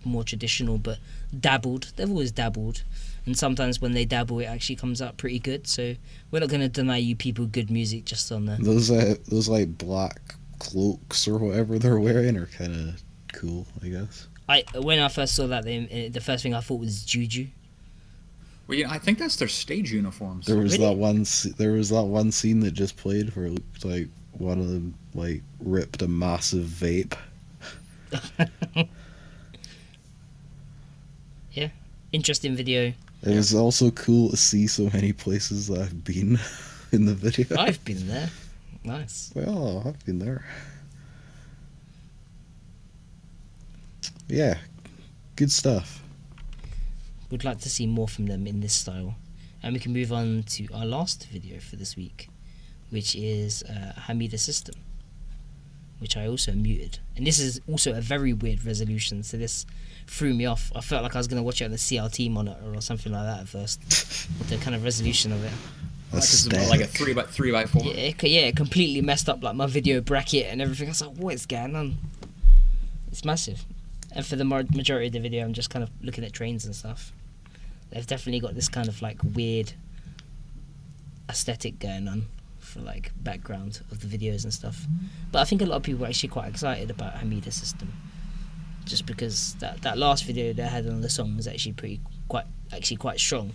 more traditional, but dabbled. They've always dabbled, and sometimes when they dabble, it actually comes out pretty good. So we're not going to deny you people good music just on the. Those like black cloaks or whatever they're wearing are kind of cool, I guess. When I first saw that, the first thing I thought was Juju. Well, I think that's their stage uniforms. There was Really? that one scene that just played where it looked like one of them like ripped a massive vape. Yeah, interesting video. It was also cool to see so many places that I've been in the video. I've been there. Nice. Well, I've been there. Yeah, good stuff. Would like to see more from them in this style, and we can move on to our last video for this week, which is HAMIDASYSTEM, which I also muted. And this is also a very weird resolution, so this threw me off. I felt like I was going to watch it on the CRT monitor or something like that at first, with the kind of resolution of it. Like a 3x4. Yeah, it completely messed up like my video bracket and everything. I was like, what is going on? It's massive. And for the majority of the video, I'm just kind of looking at trains and stuff. They've definitely got this kind of like weird aesthetic going on for like background of the videos and stuff. But I think a lot of people are actually quite excited about HAMIDASYSTEM, just because that last video they had on the song was actually quite strong.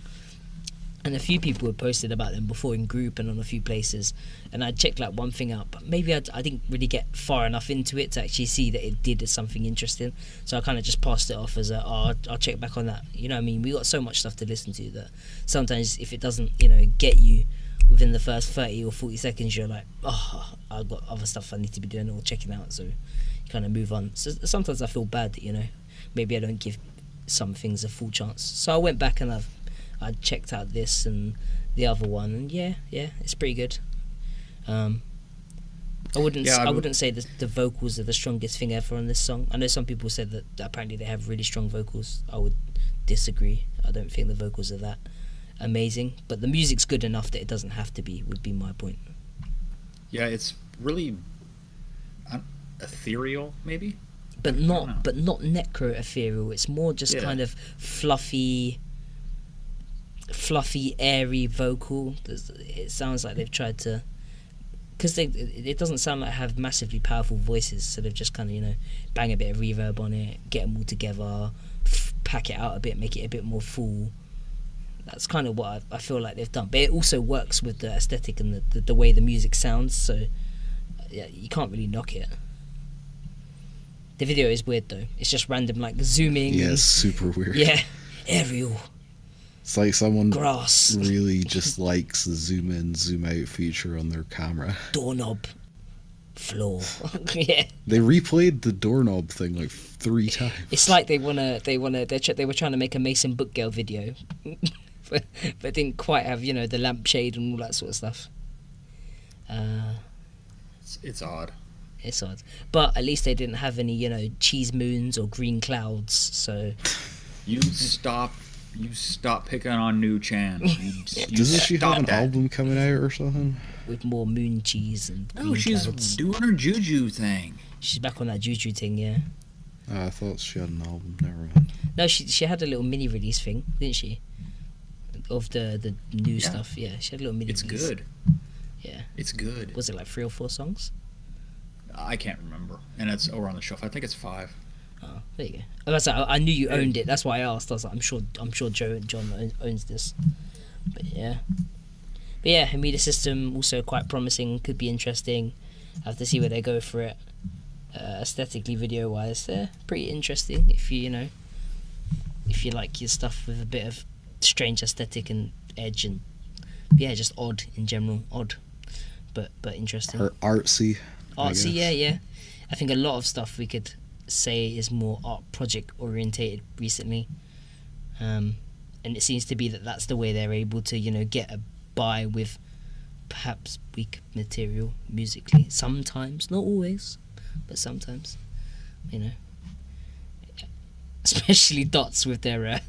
And a few people had posted about them before in group and on a few places, and I checked like one thing out, but maybe I didn't really get far enough into it to actually see that it did something interesting, so I kind of just passed it off as I'll check back on that. You know what I mean? We got so much stuff to listen to that sometimes if it doesn't, you know, get you within the first 30 or 40 seconds, you're like, oh, I've got other stuff I need to be doing or checking out, so you kind of move on. So sometimes I feel bad that, you know, maybe I don't give some things a full chance. So I went back and I checked out this and the other one, and yeah, it's pretty good. I wouldn't say that the vocals are the strongest thing ever on this song. I know some people said that apparently they have really strong vocals. I would disagree. I don't think the vocals are that amazing, but the music's good enough that it doesn't have to be, would be my point. Yeah, it's really ethereal, maybe, but not necro ethereal. It's more just kind of fluffy, airy vocal. It sounds like they've tried to, because it doesn't sound like they have massively powerful voices, so they've just kind of, you know, bang a bit of reverb on it, get them all together, pack it out a bit, make it a bit more full. That's kind of what I feel like they've done, but it also works with the aesthetic and the way the music sounds, so yeah, you can't really knock it. The video is weird though. It's just random like zooming. Yeah, it's super weird. Yeah, aerial. It's like someone Grass. really just likes the zoom in, zoom out feature on their camera. Doorknob. Floor. Yeah. They replayed the doorknob thing like 3 times. It's like they were trying to make a Mason Bookgirl video, but didn't quite have, you know, the lampshade and all that sort of stuff. It's odd. It's odd, but at least they didn't have any, you know, cheese moons or green clouds. So you stop picking on New Chan. Doesn't she have an album coming out or something? With more moon cheese and green she's clouds. doing her juju thing. She's back on that juju thing, yeah. I thought she had an album. Never mind. No, she had a little mini release thing, didn't she? Of the new stuff. Yeah, she had a little mini. It's release. good. Yeah. It's good. Was it like 3 or 4 songs? I can't remember, and it's over on the shelf. I think it's 5. Oh, there you go. I knew you owned it. That's why I asked. I was like, I'm sure Joe and John owns this. But yeah, HAMIDASYSTEM also quite promising. Could be interesting. I have to see where they go for it. Aesthetically, video wise, they're pretty interesting. If you like your stuff with a bit of strange aesthetic and edge, and just odd in general, but interesting. Or artsy. Artsy, yeah. I think a lot of stuff we could say is more art project orientated recently, and it seems to be that's the way they're able to, you know, get by with perhaps weak material musically. Sometimes, not always, but sometimes, you know. Especially Dots with their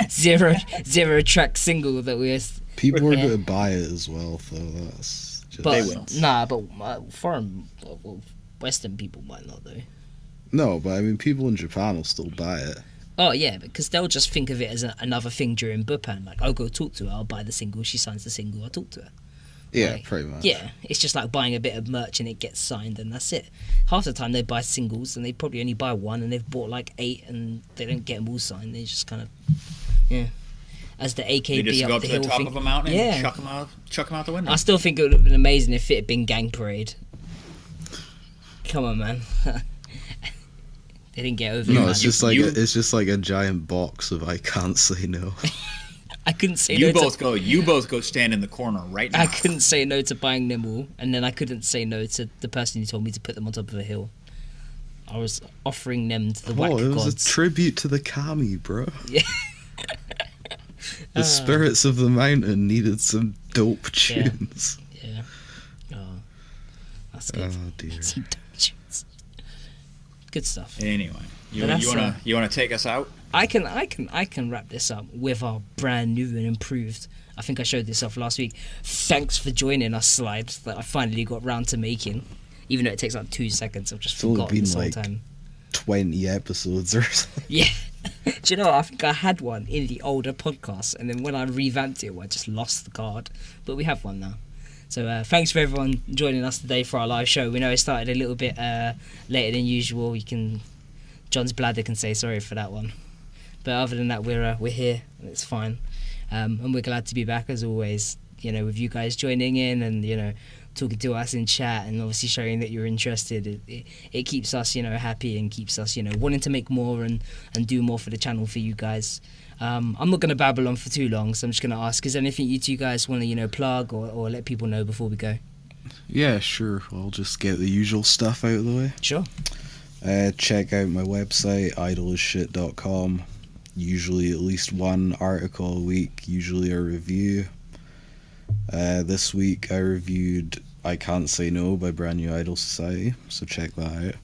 zero track single that we. People are going to buy it as well, though. That's. But, they will. Nah, but foreign, Western people might not though. No, but I mean, people in Japan will still buy it. Oh yeah, because they'll just think of it as another thing during Bupan. Like, I'll go talk to her, I'll buy the single, she signs the single, I'll talk to her. Yeah, like, pretty much. Yeah, it's just like buying a bit of merch and it gets signed and that's it. Half the time they buy singles and they probably only buy one and they've bought like 8 and they don't get them all signed. They just kind of, as the AKB they just up go up the to hill the top thing. of a mountain and Yeah. chuck them out the window. I still think it would have been amazing if it had been Gang Parade. Come on, man. They didn't get over it. No, Man. it's just like a giant box of I can't say no. I couldn't say You no. both go stand in the corner right now. I couldn't say no to buying them all, and then I couldn't say no to the person who told me to put them on top of a hill. I was offering them to the WACK it was gods. a tribute to the kami, bro. Yeah. The spirits of the mountain needed some dope tunes. Yeah. Oh, that's good. Oh dear. Some dope tunes. Good stuff. Anyway, you But wanna take us out? I can wrap this up with our brand new and improved. I think I showed this off last week. Thanks for joining us slides that I finally got round to making. Even though it takes like 2 seconds, I've just It's only forgotten been this whole like time. 20 episodes or something. Yeah. Do you know what? I think I had one in the older podcast, and then when I revamped it, I just lost the card. But we have one now. So thanks for everyone joining us today for our live show. We know it started a little bit later than usual. John's bladder can say sorry for that one. But other than that, we're here and it's fine. And we're glad to be back as always. With you guys joining in and talking to us in chat and obviously showing that you're interested. It keeps us happy and keeps us wanting to make more and do more for the channel for you guys. I'm not going to babble on for too long, so I'm just going to ask, is there anything you two guys want to plug or let people know before we go? Yeah, sure. I'll just get the usual stuff out of the way. Sure. Check out my website, idleasshit.com. Usually at least one article a week, usually a review. This week I reviewed I Can't Say No by Brand New Idol Society, so check that out.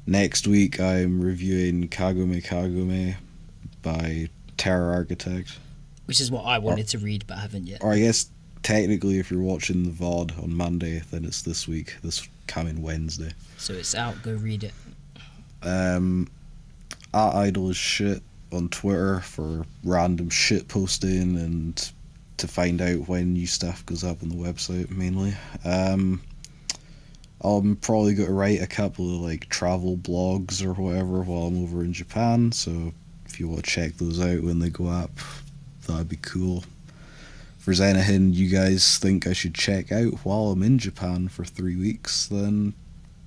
Next week I'm reviewing Kagome Kagome by Terror Architect. Which is what I wanted to read but haven't yet. Or I guess technically if you're watching the VOD on Monday, then it's this week, this coming Wednesday. So it's out, go read it. At Idle as Shit on Twitter for random shit posting and to find out when new stuff goes up on the website mainly. I'm probably going to write a couple of travel blogs or whatever while I'm over in Japan, so if you want to check those out when they go up, that'd be cool. If there's anything you guys think I should check out while I'm in Japan for 3 weeks, then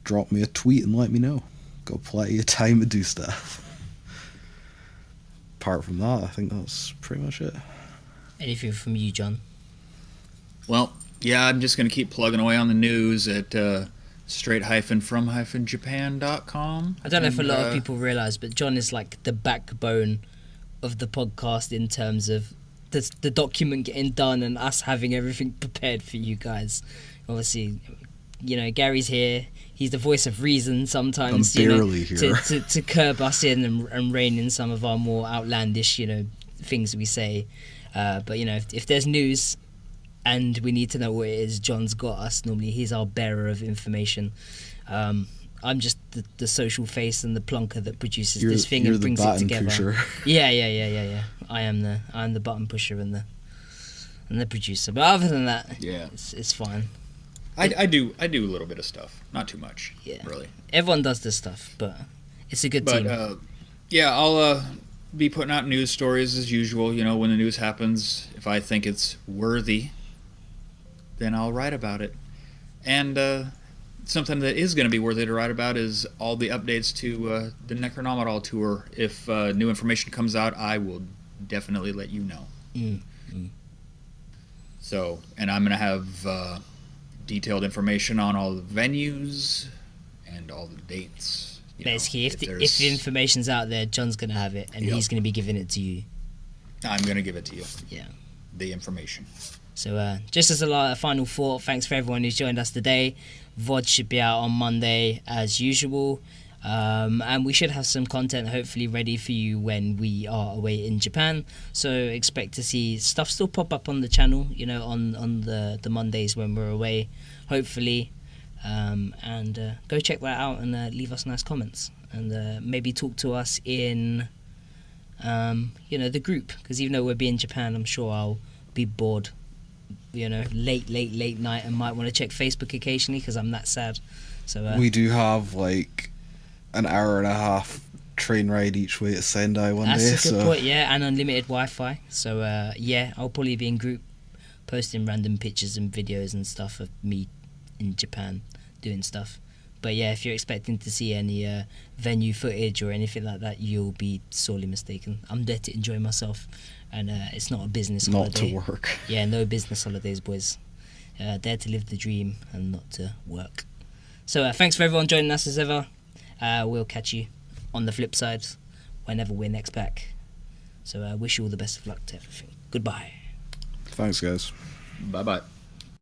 drop me a tweet and let me know. Got plenty of time to do stuff. Apart from that, I think that's pretty much it. Anything from you, John? Well, yeah, I'm just going to keep plugging away on the news at straight-from-japan.com. I don't know if a lot of people realise, but John is the backbone of the podcast in terms of the document getting done and us having everything prepared for you guys. Obviously, Gary's here. He's the voice of reason sometimes. I'm barely here. To curb us in and rein in some of our more outlandish, things that we say. But if there's news and we need to know what it is, John's got us. Normally he's our bearer of information. I'm just the social face and the plonker that produces this thing and brings it together. Pusher. Yeah. I'm the button pusher and the producer. But other than that, yeah, it's fine. I do a little bit of stuff, not too much. Yeah, really. Everyone does this stuff, but it's a good team. Yeah, I'll be putting out news stories as usual. When the news happens, if I think it's worthy, then I'll write about it. And something that is going to be worthy to write about is all the updates to the Necronomidol tour. If new information comes out, I will definitely let you know. So, and I'm going to have detailed information on all the venues and all the dates. Basically, if the information's out there, John's going to have it, and he's going to be giving it to you. I'm going to give it to you. Yeah. The information. So, just as a final thought, thanks for everyone who's joined us today. VOD should be out on Monday, as usual. And we should have some content hopefully ready for you when we are away in Japan. So expect to see stuff still pop up on the channel, on the Mondays when we're away, hopefully. And go check that out and leave us nice comments. And maybe talk to us in, the group. Because even though we'll be in Japan, I'm sure I'll be bored, late night and might want to check Facebook occasionally because I'm that sad. So we do have an hour and a half train ride each way to Sendai one day. That's a good point, yeah, and unlimited Wi-Fi. So I'll probably be in group posting random pictures and videos and stuff of me in Japan doing stuff. But yeah, if you're expecting to see any venue footage or anything like that, you'll be sorely mistaken. I'm there to enjoy myself, and it's not a business holiday. Not to work. Yeah, no business holidays, boys. There to live the dream and not to work. So thanks for everyone joining us as ever. We'll catch you on the flip side whenever we're next back. So wish you all the best of luck to everything. Goodbye. Thanks, guys. Bye-bye.